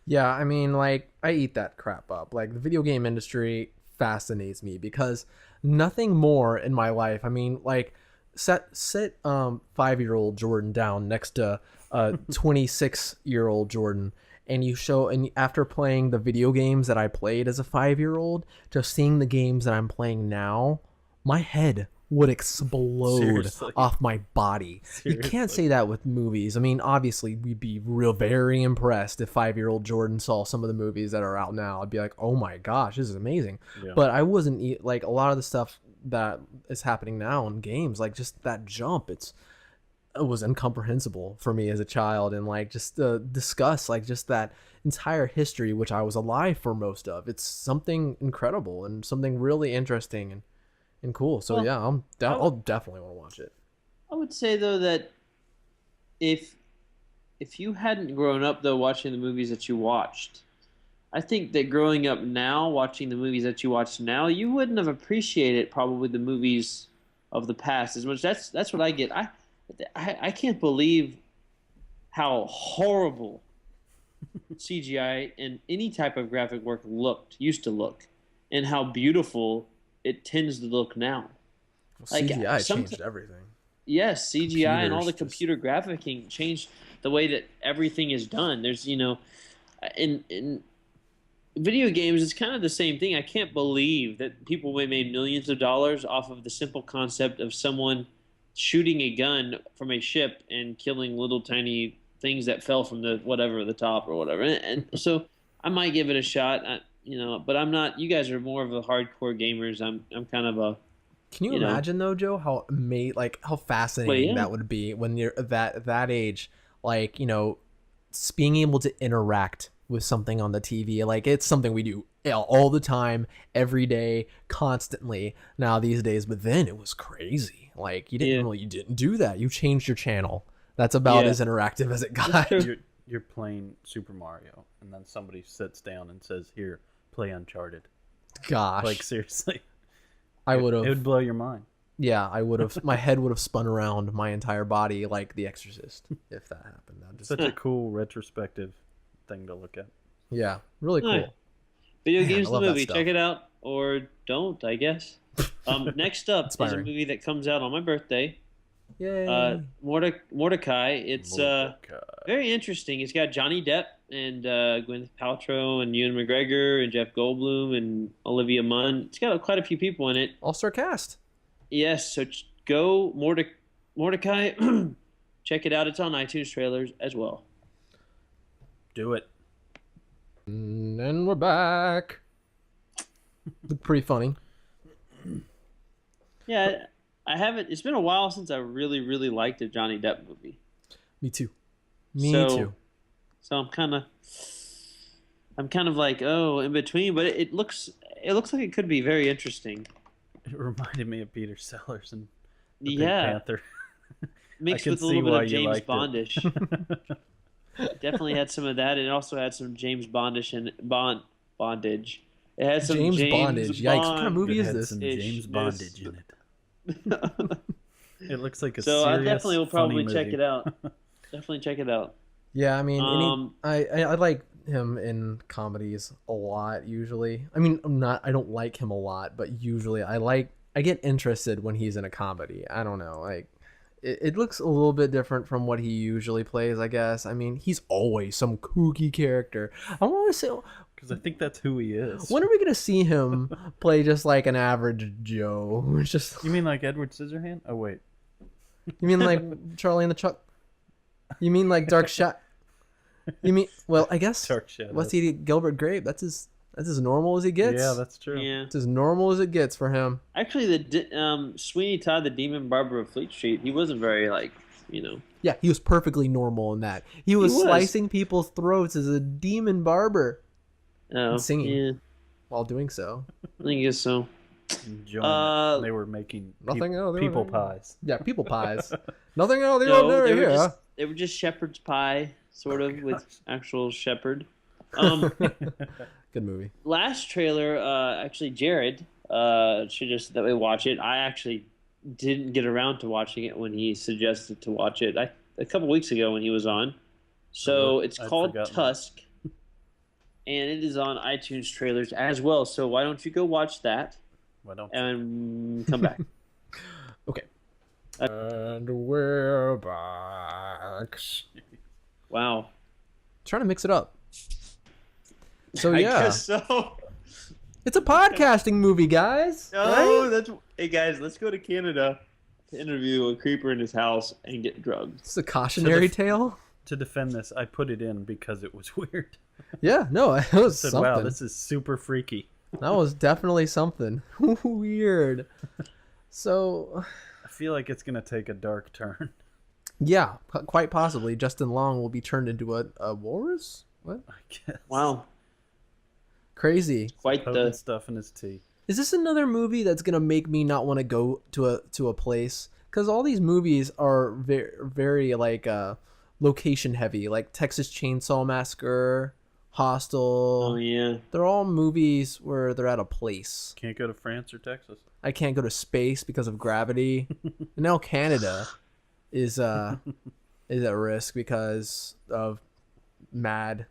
Yeah, I mean, like, I eat that crap up. Like, the video game industry fascinates me because nothing more in my life. I mean, like, sit 5-year-old Jordan down next to 26-year-old Jordan, and after playing the video games that I played as a 5-year-old, just seeing the games that I'm playing now, my head would explode Seriously. off my body. You can't say that with movies. I mean, obviously, we'd be very impressed if 5-year-old Jordan saw some of the movies that are out now. I'd be like, oh my gosh, this is amazing. Yeah. But I wasn't like a lot of the stuff that is happening now in games, like just that jump. It was incomprehensible for me as a child, and like just discuss like just that entire history, which I was alive for most of. It's something incredible and something really interesting and cool. So Well, yeah, I'll definitely want to watch it. I would say though that if you hadn't grown up though watching the movies that you watched, I think that growing up now watching the movies that you watch now, you wouldn't have appreciated probably the movies of the past as much. That's what I get. I can't believe how horrible CGI and any type of graphic work used to look, and how beautiful it tends to look now. Like, CGI changed everything. Yes, CGI and all the Computers computer graphicing changed the way that everything is done. There's, in video games, it's kind of the same thing. I can't believe that people made millions of dollars off of the simple concept of someone shooting a gun from a ship and killing little tiny things that fell from the top or whatever. And so I might give it a shot. But I'm not. You guys are more of the hardcore gamers. I'm kind of a. Can you imagine though, Joe, how fascinating that would be when you're that age, like, being able to interact with something on the TV. Like, it's something we do all the time, every day, constantly now these days. But then it was crazy. Like, you didn't do that. You changed your channel. That's about as interactive as it got. You're playing Super Mario, and then somebody sits down and says, "Here, play Uncharted." Gosh, like seriously, I would have. It would blow your mind. Yeah, I would have. My head would have spun around my entire body like The Exorcist if that happened. Such a cool retrospective thing to look at. Yeah, really cool. Right. Video games, I the love that movie. stuff. Check it out or don't, I guess. Next up is a Inspiring. movie that comes out on my birthday. Yay! Mordecai. It's very interesting. It's got Johnny Depp and Gwyneth Paltrow and Ewan McGregor and Jeff Goldblum and Olivia Munn. It's got quite a few people in it. All-star cast. Yes, so go Mordecai. Check it out. It's on iTunes trailers as well. Do it. And we're back. Pretty funny. Yeah, I haven't. It's been a while since I really, really liked a Johnny Depp movie. Me too. Me too. So I'm kind of like, in between, but it looks like it could be very interesting. It reminded me of Peter Sellers and the Pink Yeah. Panther. Mixed with a little bit of James Bondish. It definitely had some of that. It also had some James Bondish and bondage. It had some James Bondage. Yikes! What kind of movie It is had this? some James Bondage in it. It looks like a So serious, I definitely will probably funny check movie. it out. Definitely check it out. Yeah, I mean, I like him in comedies a lot. Usually, I mean, I don't like him a lot, but usually I get interested when he's in a comedy. I don't know, like it looks a little bit different from what he usually plays, I guess. I mean, he's always some kooky character. I want to say, because I think that's who he is. when are we gonna see him play just like an average Joe? It's just You mean like Edward Scissorhand? Oh wait, you mean like Charlie and the Chuck? You mean like Dark Shot? You mean, well, I guess Dark Shadows. what's he? Gilbert Grape. That's as normal as he gets. Yeah, that's true. Yeah. It's as normal as it gets for him. Actually, Sweeney Todd, the Demon Barber of Fleet Street, he wasn't very Yeah, he was perfectly normal in that. He was slicing people's throats as a demon barber and singing Yeah, while doing so. I guess so. Enjoying it. They were making Nothing else. people pies. Yeah, people pies. Nothing else. No, They here. they were just shepherd's pie, sort of, with actual shepherd. Good movie. Last trailer, actually, Jared suggested that we watch it. I actually didn't get around to watching it when he suggested to watch it a couple weeks ago when he was on. So it's called Tusk, and it is on iTunes trailers as well. So why don't you go watch that Why don't and come back? Okay. And we're back. Wow. Trying to mix it up. So I yeah, guess so. It's a podcasting movie, guys. Oh, right? that's hey guys, let's go to Canada to interview a creeper in his house and get drugged. It's a cautionary tale. To defend this, I put it in because it was weird. Yeah, no, it was Said, something. wow, this is super freaky. That was definitely something weird. So, I feel like it's gonna take a dark turn. yeah, quite possibly Justin Long will be turned into a walrus. What? I guess. Wow, Crazy. quite Poking the. stuff in his tea. Is this another movie that's gonna make me not want to go to a place? Because all these movies are very very like location heavy, like Texas Chainsaw Massacre, Hostel. Oh yeah. They're all movies where they're at a place. Can't go to France or Texas. I can't go to space because of gravity. And now Canada is at risk because of mad,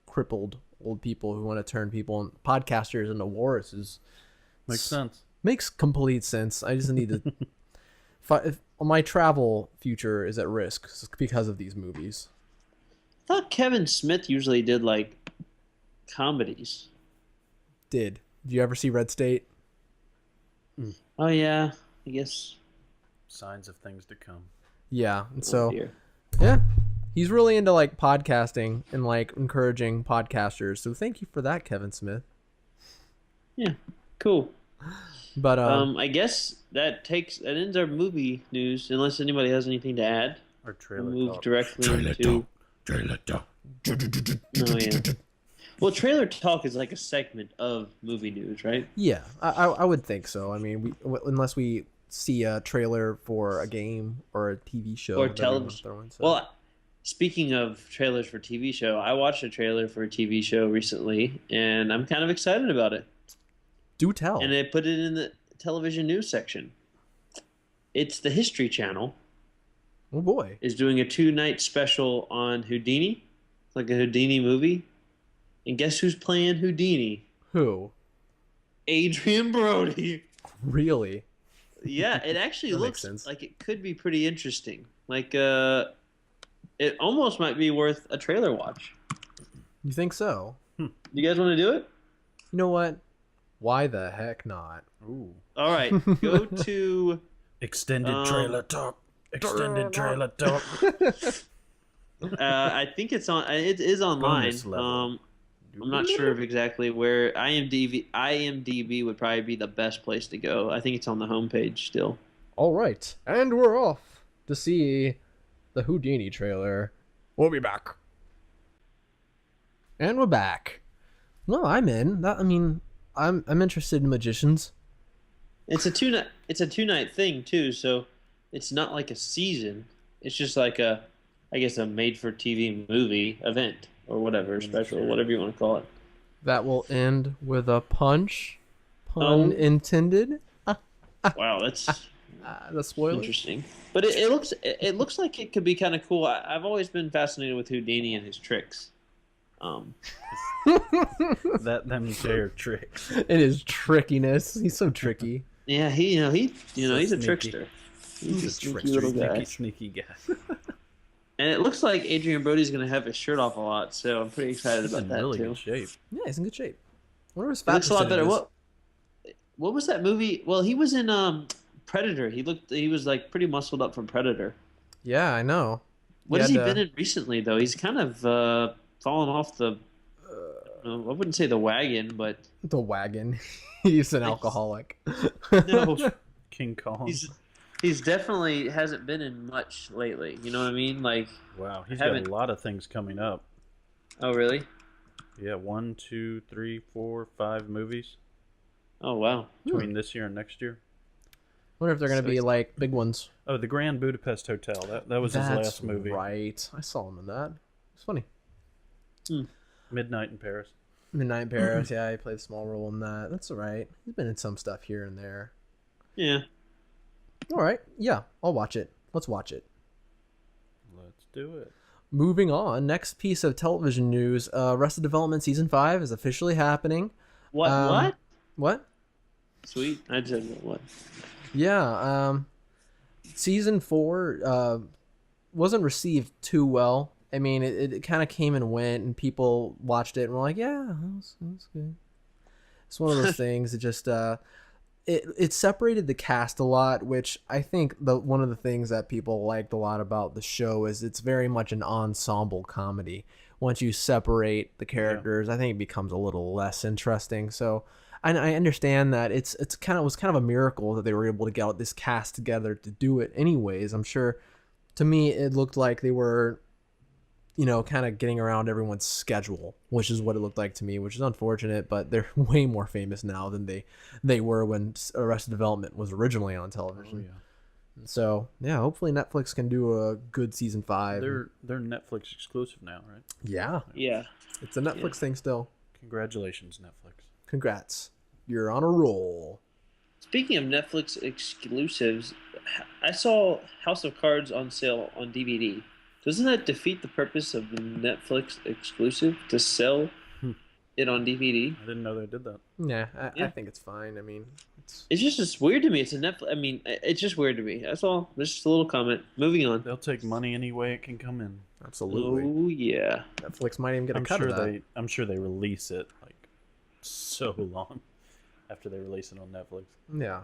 crippled old people who want to turn people and podcasters into walruses. Makes sense. Makes complete sense. I just need to. If my travel future is at risk because of these movies. I thought Kevin Smith usually did like comedies. Did you ever see Red State? Oh yeah, I guess. Signs of things to come. Yeah, and Oh, so dear. yeah, he's really into like podcasting and like encouraging podcasters. So thank you for that, Kevin Smith. Yeah, cool. But I guess that ends our movie news. Unless anybody has anything to add, Or we'll trailer move talk. directly into. Oh yeah. Well, trailer talk is like a segment of movie news, right? yeah, I would think so. I mean, unless we see a trailer for a game or a TV show Or that we wanna television. throw in, so- Well, speaking of trailers for TV show, I watched a trailer for a TV show recently, and I'm kind of excited about it. do tell. And I put it in the television news section. It's the History Channel Oh boy, is doing a 2-night special on Houdini, like a Houdini movie. And guess who's playing Houdini? who Adrian Brody. really? Yeah, it actually That makes looks sense. like it could be pretty interesting. Like, it almost might be worth a trailer watch. You think so? You guys want to do it? You know what? Why the heck not? Ooh. All right, go to. Extended trailer talk. Extended trailer talk. I think it's on. It is online. Bonus level. I'm not sure of exactly where IMDb would probably be the best place to go. I think it's on the homepage still. All right, and we're off to see the Houdini trailer. We'll be back. And we're back. Well, I'm in. I mean, I'm interested in magicians. It's a two-night thing too, so it's not like a season. It's just like I guess a made-for-TV movie event or whatever, special, whatever you want to call it. That will end with a punch. Pun intended. Wow, that's The spoiler. interesting. But it looks like it could be kind of cool. I've always been fascinated with Houdini and his tricks. Them their tricks. It is trickiness. He's so tricky. Yeah, he's a sneaky. trickster. He's a sneaky little guy. Sneaky guy. And it looks like Adrian Brody's going to have his shirt off a lot, so I'm pretty excited He's about in that really too. good shape. Yeah, he's in good shape. What are his He fat looks a lot better. percentages? What was that movie? Well, he was in Predator. He was like pretty muscled up from Predator. Yeah, I know. What He has he had, been in recently though? He's kind of fallen off the I wouldn't say the wagon, but The wagon. He's an alcoholic. no, King Kong. he's definitely hasn't been in much lately. You know what I mean? Like, Wow, he's I got haven't- a lot of things coming up. oh really? Yeah, 1, 2, 3, 4, 5 movies Oh wow. between this year and next year. Wonder if they're gonna So be he's- like big ones. Oh, the Grand Budapest Hotel. That was his last movie. Right. I saw him in that. It's funny. Midnight in Paris. Midnight in Paris. Yeah, he played a small role in that. That's all right. He's been in some stuff here and there. Yeah. All right. Yeah, I'll watch it. Let's watch it. Let's do it. Moving on. Next piece of television news. Arrested Development Season 5 is officially happening. What? What? What? Sweet. I just said what? Yeah. Season 4 wasn't received too well. I mean, it kind of came and went, and people watched it and were like, yeah, that was good. It's one of those things. It just it separated the cast a lot, which I think one of the things that people liked a lot about the show is it's very much an ensemble comedy. Once you separate the characters, I think it becomes a little less interesting. So I understand that it was kind of a miracle that they were able to get out this cast together to do it anyways. I'm sure, to me, it looked like they were, kind of getting around everyone's schedule, which is what it looked like to me, which is unfortunate, but they're way more famous now than they were when Arrested Development was originally on television. So, yeah, hopefully Netflix can do a good season 5. They're Netflix exclusive now, right? Yeah. Yeah. It's a Netflix thing still. Congratulations, Netflix. Congrats. You're on a roll. Speaking of Netflix exclusives, I saw House of Cards on sale on DVD. Doesn't that defeat the purpose of the Netflix exclusive to sell it on DVD? I didn't know they did that. Yeah, I think it's fine. I mean, it's just weird to me. It's a Netflix. I mean, it's just weird to me. That's all. Just a little comment. Moving on. They'll take money any way it can come in. Absolutely. Oh yeah. Netflix might even get a cut of that. I'm sure they release it like so long after they release it on Netflix. Yeah.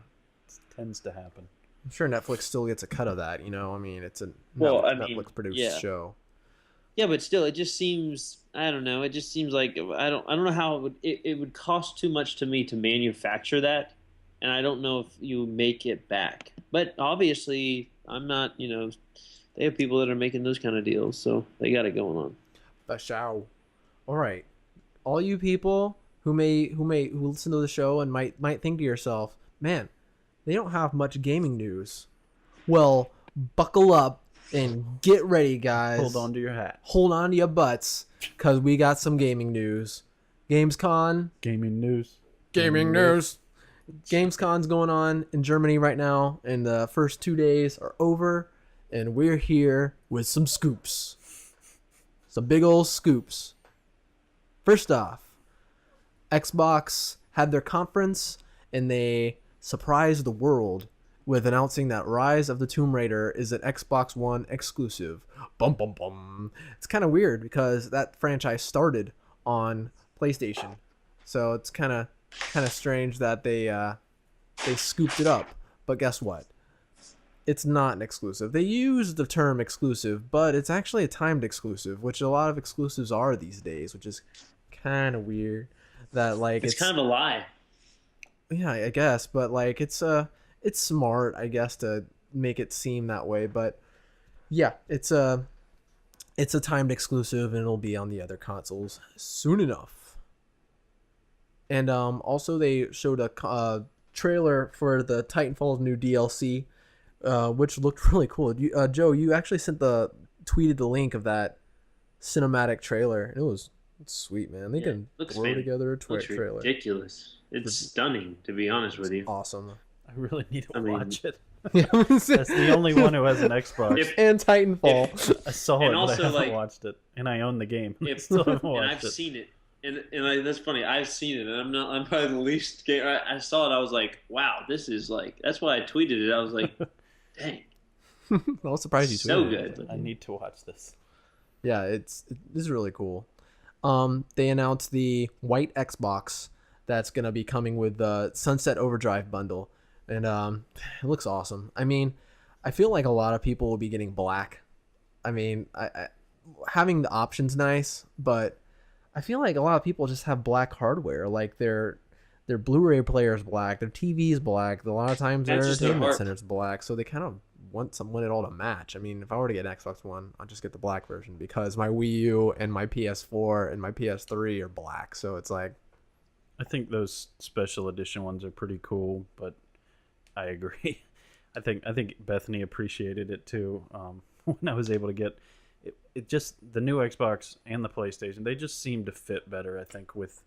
It tends to happen. I'm sure Netflix still gets a cut of that, I mean, it's a Netflix produced show. Yeah, but still, it just seems, I don't know, it just seems like I don't know how it would cost too much to me to manufacture that, and I don't know if you make it back. But obviously, I'm not, they have people that are making those kind of deals, so they got it going on. The show. All right. All you people who listen to the show and might think to yourself, man, they don't have much gaming news. Well, buckle up and get ready, guys. Hold on to your hat. Hold on to your butts, because we got some gaming news. Gamescom. Gaming news. Gaming news. Gamescom's going on in Germany right now, and the first 2 days are over, and we're here with some scoops. Some big old scoops. First off, Xbox had their conference, and they surprised the world with announcing that Rise of the Tomb Raider is an Xbox One exclusive. Bum bum bum. It's kind of weird because that franchise started on PlayStation, so it's kind of strange that they scooped it up. But guess what? It's not an exclusive. They use the term exclusive, but it's actually a timed exclusive, which a lot of exclusives are these days, which is kind of weird. That it's kind of a lie. Yeah, I guess, but it's smart, I guess, to make it seem that way. But yeah, it's a timed exclusive, and it'll be on the other consoles soon enough. And also they showed a trailer for the Titanfall's new DLC, which looked really cool. Joe, you actually tweeted the link of that cinematic trailer, and it's sweet, man. They can throw together a trailer. Ridiculous. It's stunning, to be honest with you. Awesome. I really need to watch it. Yeah. That's the only one who has an Xbox. And Titanfall. I saw it, but I haven't watched it, and I own the game. I still haven't watched and I've seen it, and that's funny. I've seen it, and I'm probably the least. I saw it. I was like, wow, this is that's why I tweeted it. I was like, dang. I was surprised you so tweeted it. good. I need to watch this. Yeah, this is really cool. They announced the white Xbox that's gonna be coming with the Sunset Overdrive bundle, and it looks awesome. I mean, I feel like a lot of people will be getting black. I mean, I having the option's nice, but I feel like a lot of people just have black hardware. Like their Blu-ray player's black, their TV's black. A lot of times their entertainment center's black, so they kind of want it all to match. I mean, if I were to get an Xbox One, I'll just get the black version because my Wii U and my PS4 and my PS3 are black. So it's like, I think those special edition ones are pretty cool, but I agree. I think Bethany appreciated it too. When I was able to get it, just the new Xbox and the PlayStation, they just seem to fit better. I think with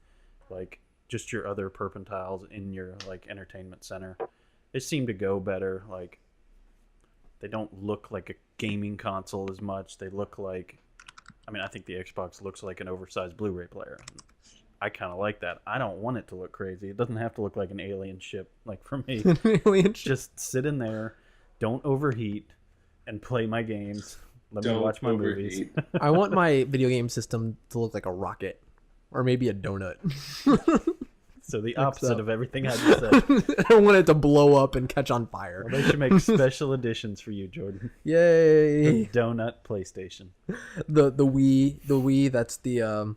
just your other perpentiles in your entertainment center, they seem to go better. They don't look like a gaming console as much. They look like, I think the Xbox looks like an oversized Blu-ray player. I kind of like that. I don't want it to look crazy. It doesn't have to look like an alien ship. For me, just sit in there, don't overheat, and play my games. Let me watch my movies. I want my video game system to look like a rocket, or maybe a donut. So the opposite of everything I just said. I don't want it to blow up and catch on fire. Well, they should make special editions for you, Jordan. Yay! The donut PlayStation. The Wii. That's the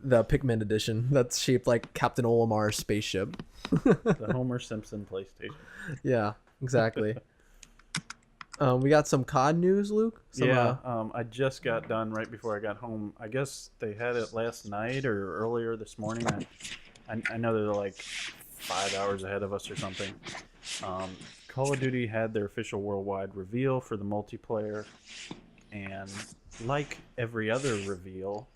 Pikmin edition. That's shaped like Captain Olimar's spaceship. The Homer Simpson PlayStation. Yeah, exactly. We got some COD news, Luke. I just got done right before I got home. I guess they had it last night or earlier this morning. I know they're like 5 hours ahead of us or something. Call of Duty had their official worldwide reveal for the multiplayer, and like every other reveal,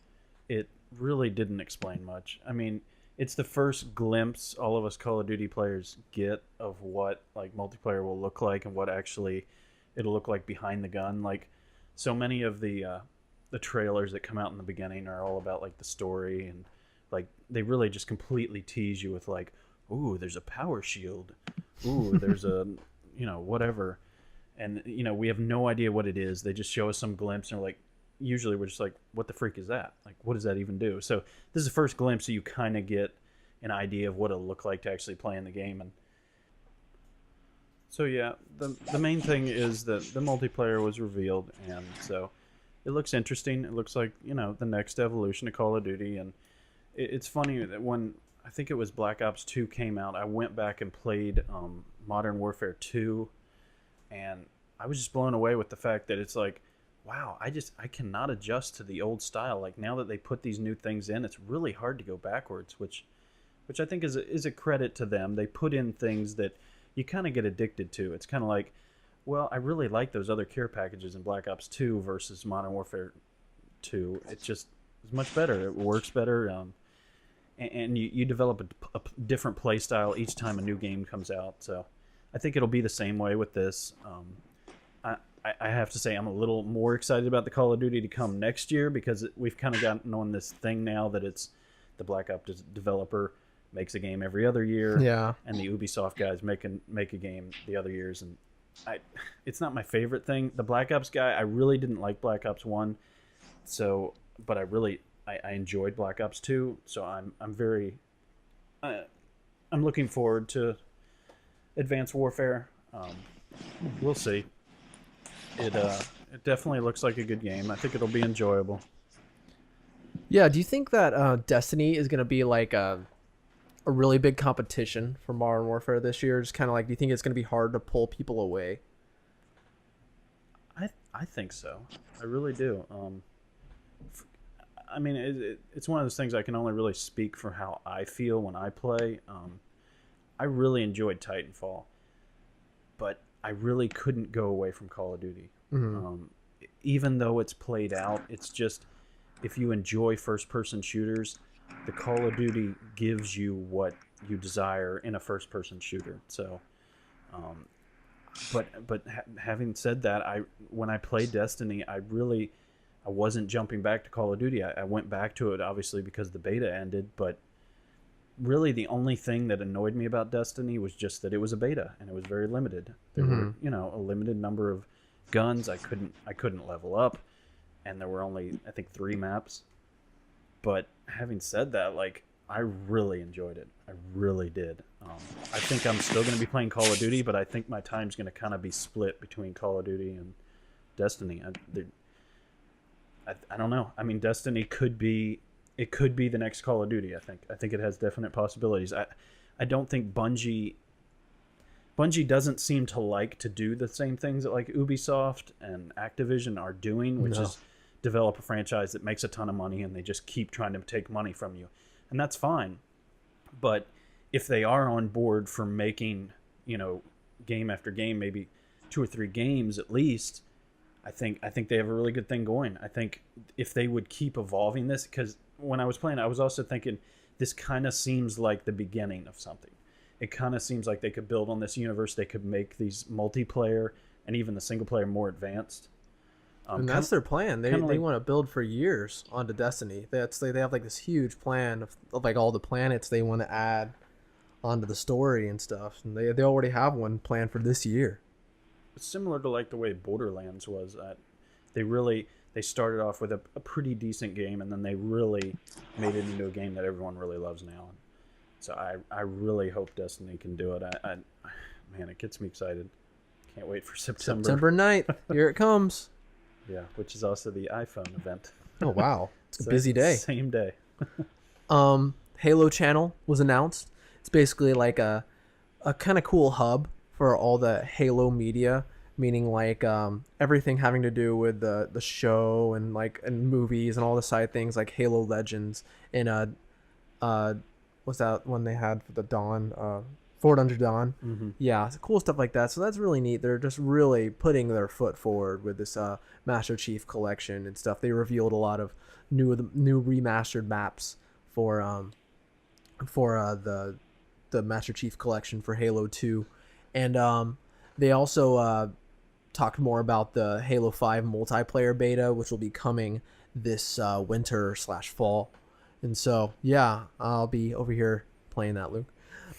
it really didn't explain much. I mean, it's the first glimpse all of us Call of Duty players get of what like multiplayer will look like and what actually it'll look like behind the gun. Like, so many of the trailers that come out in the beginning are all about like the story, and like they really just completely tease you with like, ooh, there's a power shield, ooh, there's a whatever, and we have no idea what it is. They just show us some glimpse, and like usually we're just like, what the freak is that? Like, what does that even do? So this is the first glimpse, so you kind of get an idea of what it'll look like to actually play in the game. And so yeah, the main thing is that the multiplayer was revealed, and so it looks interesting. It looks like, the next evolution of Call of Duty. And it's funny that when I think it was Black Ops 2 came out, I went back and played Modern Warfare 2, and I was just blown away with the fact that it's like, wow, I cannot adjust to the old style. Like, now that they put these new things in, it's really hard to go backwards, which I think is a credit to them. They put in things that you kind of get addicted to. It's kind of like, well, I really like those other care packages in Black Ops 2 versus Modern Warfare 2. It's just it's much better. It works better, and you develop a different play style each time a new game comes out. So I think it'll be the same way with this. I have to say I'm a little more excited about the Call of Duty to come next year, because we've kind of gotten on this thing now that it's the Black Ops developer makes a game every other year, and the Ubisoft guys make a game the other years, and it's not my favorite thing. The Black Ops guy, I really didn't like Black Ops 1, but I enjoyed Black Ops 2, so I'm looking forward to Advanced Warfare. We'll see. It definitely looks like a good game. I think it'll be enjoyable. Yeah, do you think that Destiny is going to be like a really big competition for Modern Warfare this year? Just kind of like, do you think it's going to be hard to pull people away? I think so. I really do. I mean, it's one of those things I can only really speak for how I feel when I play. I really enjoyed Titanfall, but I really couldn't go away from Call of Duty. Mm-hmm. Even though it's played out, it's just, if you enjoy first-person shooters, the Call of Duty gives you what you desire in a first-person shooter. So, having said that, when I played Destiny, I wasn't jumping back to Call of Duty. I went back to it obviously because the beta ended, but really the only thing that annoyed me about Destiny was just that it was a beta and it was very limited. There were, a limited number of guns. I couldn't level up, and there were only, I think, 3 maps. But having said that, like, I really enjoyed it. I really did. I think I'm still going to be playing Call of Duty, but I think my time's going to kind of be split between Call of Duty and Destiny. I don't know. I mean, Destiny could be the next Call of Duty. I think it has definite possibilities. I don't think Bungie doesn't seem to like to do the same things that like Ubisoft and Activision are doing, which is develop a franchise that makes a ton of money and they just keep trying to take money from you. And that's fine. But if they are on board for making, game after game, maybe 2 or 3 games at least, I think they have a really good thing going. I think if they would keep evolving this, because when I was playing, I was also thinking this kind of seems like the beginning of something. It kind of seems like they could build on this universe. They could make these multiplayer and even the single player more advanced. And that's their plan. They want to build for years onto Destiny. They have like this huge plan of like all the planets they want to add onto the story and stuff. And they already have one planned for this year. It's similar to like the way Borderlands was. They started off with a pretty decent game, and then they really made it into a game that everyone really loves now. So I really hope Destiny can do it. Man, it gets me excited. Can't wait for September. September 9th. Here it comes. Yeah, which is also the iPhone event. Oh wow, it's a busy day. Same day. Halo Channel was announced. It's basically like a kind of cool hub for all the Halo media, meaning like everything having to do with the show and like and movies and all the side things like Halo Legends and what's that one they had for the Dawn, Forward Unto Dawn. Mm-hmm. Yeah, cool stuff like that. So that's really neat. They're just really putting their foot forward with this Master Chief collection and stuff. They revealed a lot of new remastered maps for the Master Chief collection for Halo 2, and they also talked more about the Halo 5 multiplayer beta, which will be coming this winter/fall. And so, yeah, I'll be over here playing that, Luke.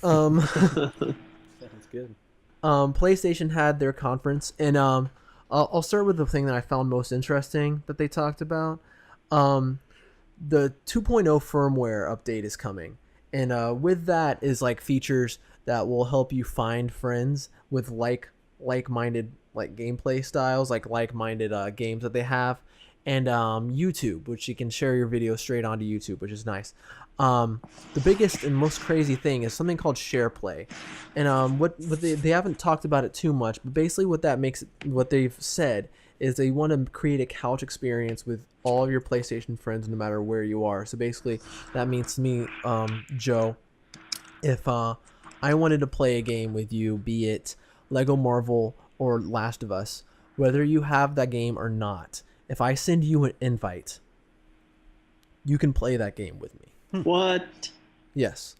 Sounds good. PlayStation had their conference, and I'll start with the thing that I found most interesting that they talked about. The 2.0 firmware update is coming, and with that is like features that will help you find friends with like-minded like gameplay styles, like-minded games that they have, and YouTube, which you can share your video straight onto YouTube, which is nice. The biggest and most crazy thing is something called share play, and what they haven't talked about it too much, but basically what they've said is they want to create a couch experience with all of your PlayStation friends no matter where you are. So basically that means to me, Joe, if I wanted to play a game with you, be it Lego Marvel or Last of Us, whether you have that game or not, if I send you an invite, you can play that game with me. What? Yes.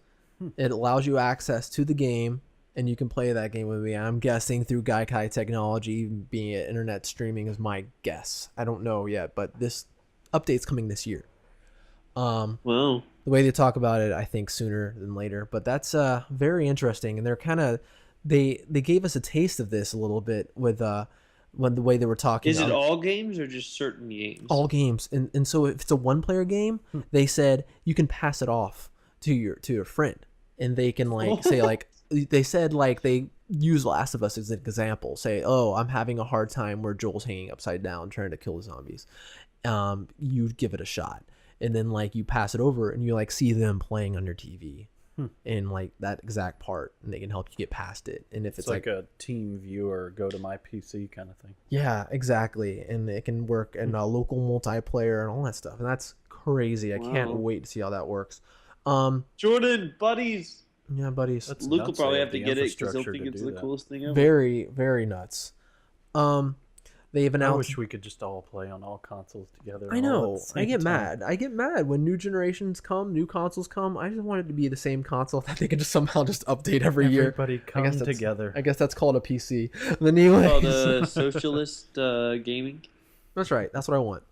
It allows you access to the game, and you can play that game with me. I'm guessing through Gaikai technology, being it internet streaming is my guess. I don't know yet, but this update's coming this year. Wow. The way they talk about it, I think sooner than later, but that's very interesting. And they're kind of they gave us a taste of this a little bit with when the way they were talking. Is it all games or just certain games? All games, and so if it's a one-player game, they said you can pass it off to your friend, and they can like say like they said like they use Last of Us as an example. Say, oh, I'm having a hard time where Joel's hanging upside down trying to kill the zombies. You give it a shot, and then like you pass it over, and you like see them playing on your TV. In like that exact part, and they can help you get past it. And if it's like a team viewer, go to my PC kind of thing. Yeah, exactly. And it can work in local multiplayer and all that stuff. And that's crazy. I can't wait to see how that works. Jordan, buddies. Yeah, buddies. That's Luke will nuts. probably They have to the get it because he'll infrastructure think to it's do the that. coolest thing ever. Very, very nuts. They've I announced. wish we could just all play on all consoles together. I all at know. the same I get time. mad. I get mad when new generations come, new consoles come. I just want it to be the same console that they can just somehow just update every year. Everybody come together. I guess that's called a PC. But anyway, Called socialist gaming. That's right. That's what I want.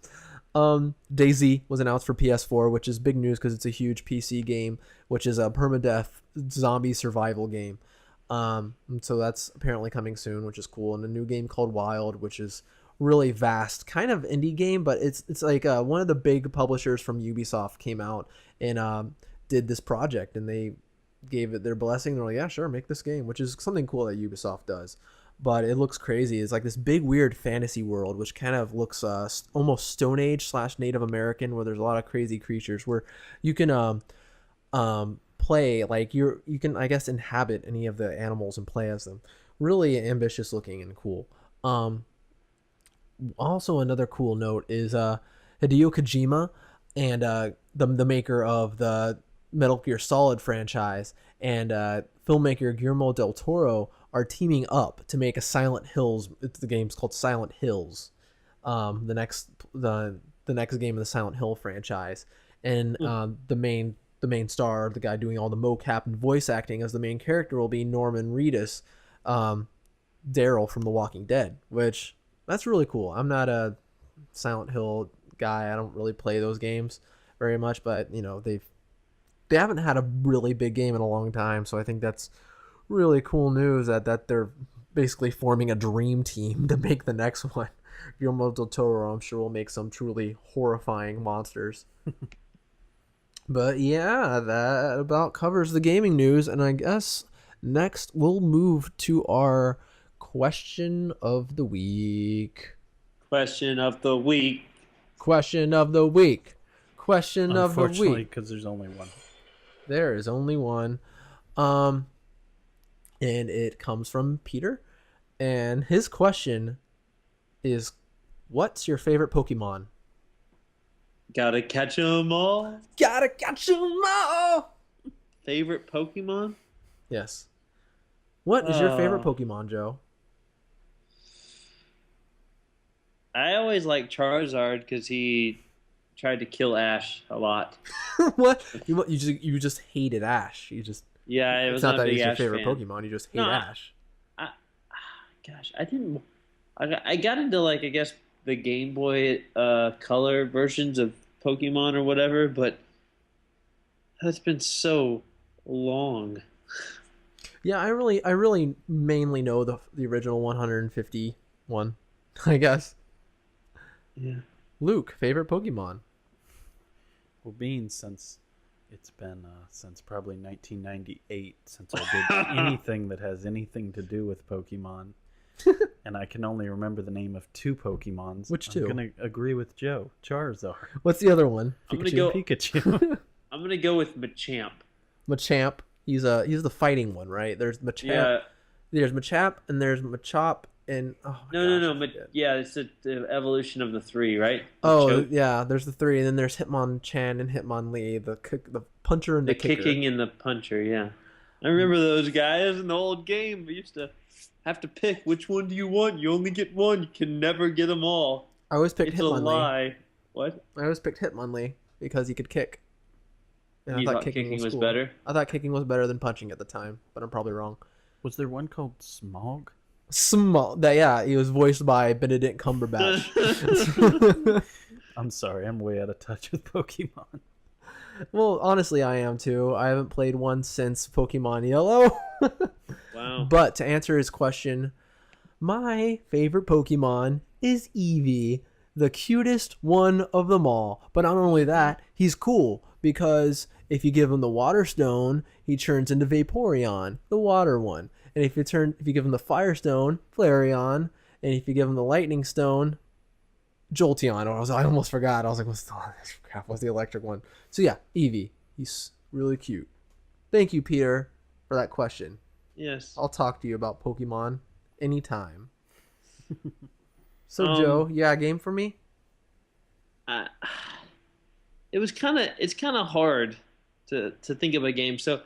DayZ was announced for PS4, which is big news because it's a huge PC game, which is a permadeath zombie survival game. And so that's apparently coming soon, which is cool. And a new game called Wild, which is really vast, kind of indie game, but it's like one of the big publishers from Ubisoft came out and did this project, and they gave it their blessing. They're like, yeah, sure, make this game, which is something cool that Ubisoft does. But it looks crazy. It's like this big weird fantasy world, which kind of looks almost Stone Age / Native American, where there's a lot of crazy creatures where you can play like you can, I guess, inhabit any of the animals and play as them. Really ambitious looking and cool. Also, another cool note is Hideo Kojima and the maker of the Metal Gear Solid franchise and filmmaker Guillermo del Toro are teaming up to make a Silent Hills. The game's called Silent Hills. The next game of the Silent Hill franchise, and the main star, the guy doing all the mocap and voice acting as the main character, will be Norman Reedus, Daryl from The Walking Dead, which that's really cool. I'm not a Silent Hill guy. I don't really play those games very much, but you know, they haven't had a really big game in a long time, so I think that's really cool news that they're basically forming a dream team to make the next one. Guillermo del Toro, I'm sure, will make some truly horrifying monsters. But yeah, that about covers the gaming news. And I guess next we'll move to our question of the week. Question of the week. Question of the week. Question of the Unfortunately, week. because there's only one. There is only one. And it comes from Peter. And his question is, what's your favorite Pokemon? Gotta catch 'em all. Gotta catch 'em all! Favorite Pokemon? Yes. What is your favorite Pokemon, Joe? I always like Charizard because he tried to kill Ash a lot. What? You just hated Ash. Yeah, it It's was not not a that big he's your Ash favorite fan. Pokemon. You just hate No, Ash. Gosh, I didn't. I got into like I guess the Game Boy Color versions of Pokemon or whatever, but that's been so long. Yeah, I really mainly know the original 151, I guess. Yeah. Luke, favorite Pokemon? Well, being since it's been since probably 1998 since I did anything that has anything to do with Pokemon, and I can only remember the name of two Pokemons. Which two? I'm gonna agree with Joe. Charizard. What's the other one? I'm gonna Pikachu? go- Pikachu. I'm gonna go with Machamp. Machamp. He's the fighting one, right? There's Machamp. Yeah. There's Machamp and there's Machop and No. I forget. Yeah, it's the evolution of the three, right? Oh Choke, yeah, there's the three, and then there's Hitmonchan and Hitmonlee, the puncher and the, the kicker. kicking and the puncher. Yeah, I remember those guys in the old game. We used to have to pick which one do you want. You only get one. You can never get them all. I always picked It's a Hitmonlee. lie. What? I always picked Hitmonlee because he could kick. And You thought kicking was cool. better? I thought kicking was better than punching at the time, but I'm probably wrong. Was there one called Smog? Yeah, he was voiced by Benedict Cumberbatch. I'm sorry, I'm way out of touch with Pokemon. Well, honestly, I am too. I haven't played one since Pokemon Yellow. Wow. But to answer his question, my favorite Pokemon is Eevee, the cutest one of them all. But not only that, he's cool because if you give him the Water Stone, he turns into Vaporeon, the water one. And if you give him the Fire Stone, Flareon, and if you give him the Lightning Stone, Jolteon. I almost forgot. I was like, what's the electric one? So yeah, Eevee. He's really cute. Thank you, Peter, for that question. Yes. I'll talk to you about Pokemon anytime. So Joe, you got a game for me? It's kind of hard to think of a game. So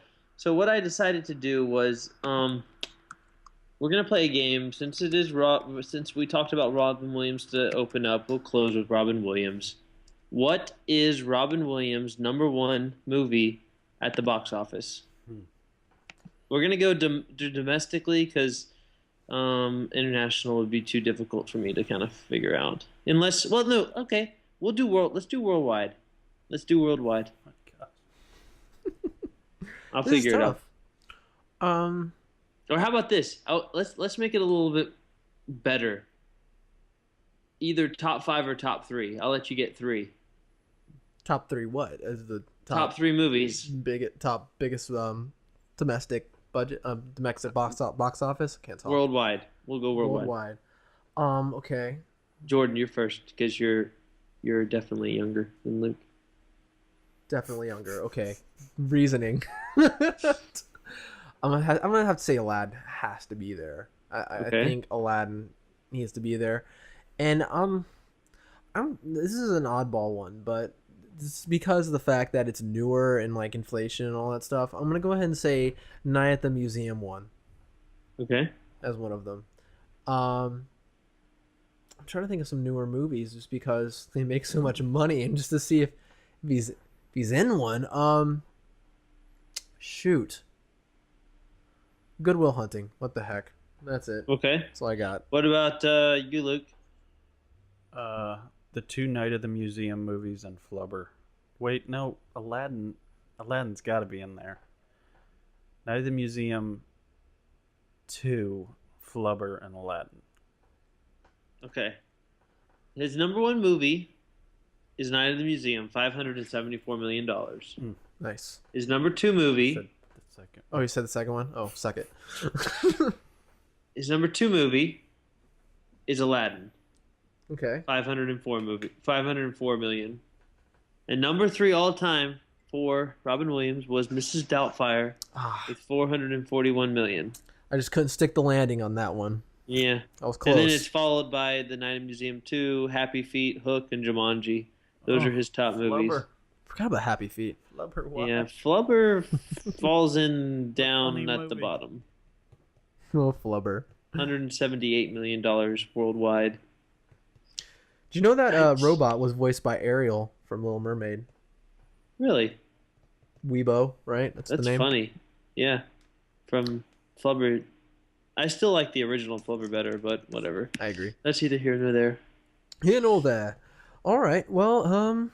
what I decided to do was we're gonna play a game since we talked about Robin Williams to open up. We'll close with Robin Williams. What is Robin Williams' #1 movie at the box office? We're gonna go domestically because international would be too difficult for me to kind of figure out. Let's do worldwide. Let's do worldwide. Oh my gosh. I'll This is figure it out. tough. Or how about this? Let's make it a little bit better. Either top 5 or top 3. I'll let you get 3. Top 3 what? As the Top 3 movies. biggest domestic budget domestic box office? Can't talk. Worldwide. We'll go worldwide. Okay. Jordan, you're first because you're definitely younger than Luke. Definitely younger. Okay. Reasoning. I'm gonna have to say Aladdin has to be there. I Okay. think Aladdin needs to be there, and this is an oddball one, but it's because of the fact that it's newer and like inflation and all that stuff. I'm gonna go ahead and say Night at the Museum one Okay. as one of them. I'm trying to think of some newer movies just because they make so much money, and just to see if he's in one. Shoot. Good Will Hunting. What the heck? That's it. Okay. That's all I got. What about you, Luke? The two Night of the Museum movies and Flubber. Wait, no, Aladdin's got to be in there. Night of the Museum 2, Flubber, and Aladdin. Okay. His #1 movie is Night at the Museum, $574 million. Nice. His number 2 movie. Said the second. Oh, you said the second one? Oh, suck it. His number 2 movie is Aladdin. Okay. 504 million. And number 3 all time for Robin Williams was Mrs. Doubtfire with 441 million. I just couldn't stick the landing on that one. Yeah. I was close. And then it's followed by The Night at the Museum 2, Happy Feet, Hook, and Jumanji. Those are his top movies. Flubber. Forgot about Happy Feet. Flubber, what? Yeah, Flubber falls in down Funny at the movie. bottom. Oh, Flubber. $178 million worldwide. Do you know that Nice. robot was voiced by Ariel from Little Mermaid? Really? Weebo, right? That's the That's name. funny. Yeah. From Flubber. I still like the original Flubber better, but whatever. I agree. That's either here nor there. You know that. All right. Well,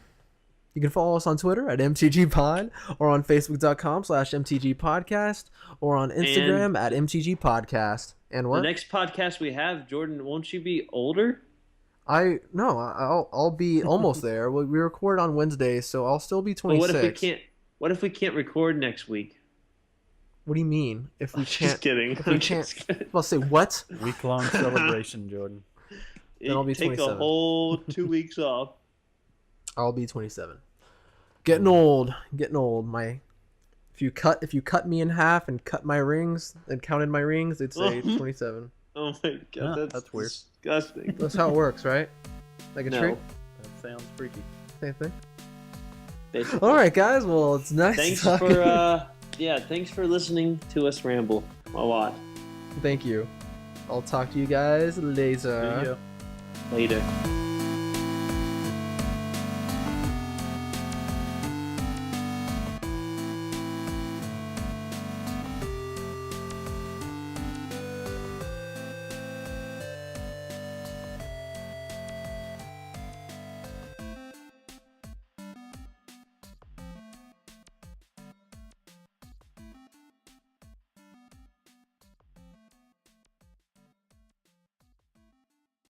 you can follow us on Twitter at MTGPod or on Facebook.com/MTGPodcast or on Instagram at MTGPodcast. And what? The next podcast we have, Jordan, won't you be older? I'll be almost there. We record on Wednesdays, so I'll still be But 26. what if we can't record next week? What do you mean? If we Just can't? kidding. If we I'm can't? just kidding. I'll say what? Week-long celebration, Jordan. Then I'll be Take 27. a whole 2 weeks off. I'll be 27. Getting old. If you cut me in half and cut my rings and counted my rings, it'd say 27. Oh my god, Yeah, that's weird. disgusting. That's how it works, right? Like a No. tree. That sounds freaky. Same thing. Basically. All right, guys. Well, it's nice. Thanks talking. for thanks for listening to us ramble a lot. Thank you. I'll talk to you guys later. See ya. Later.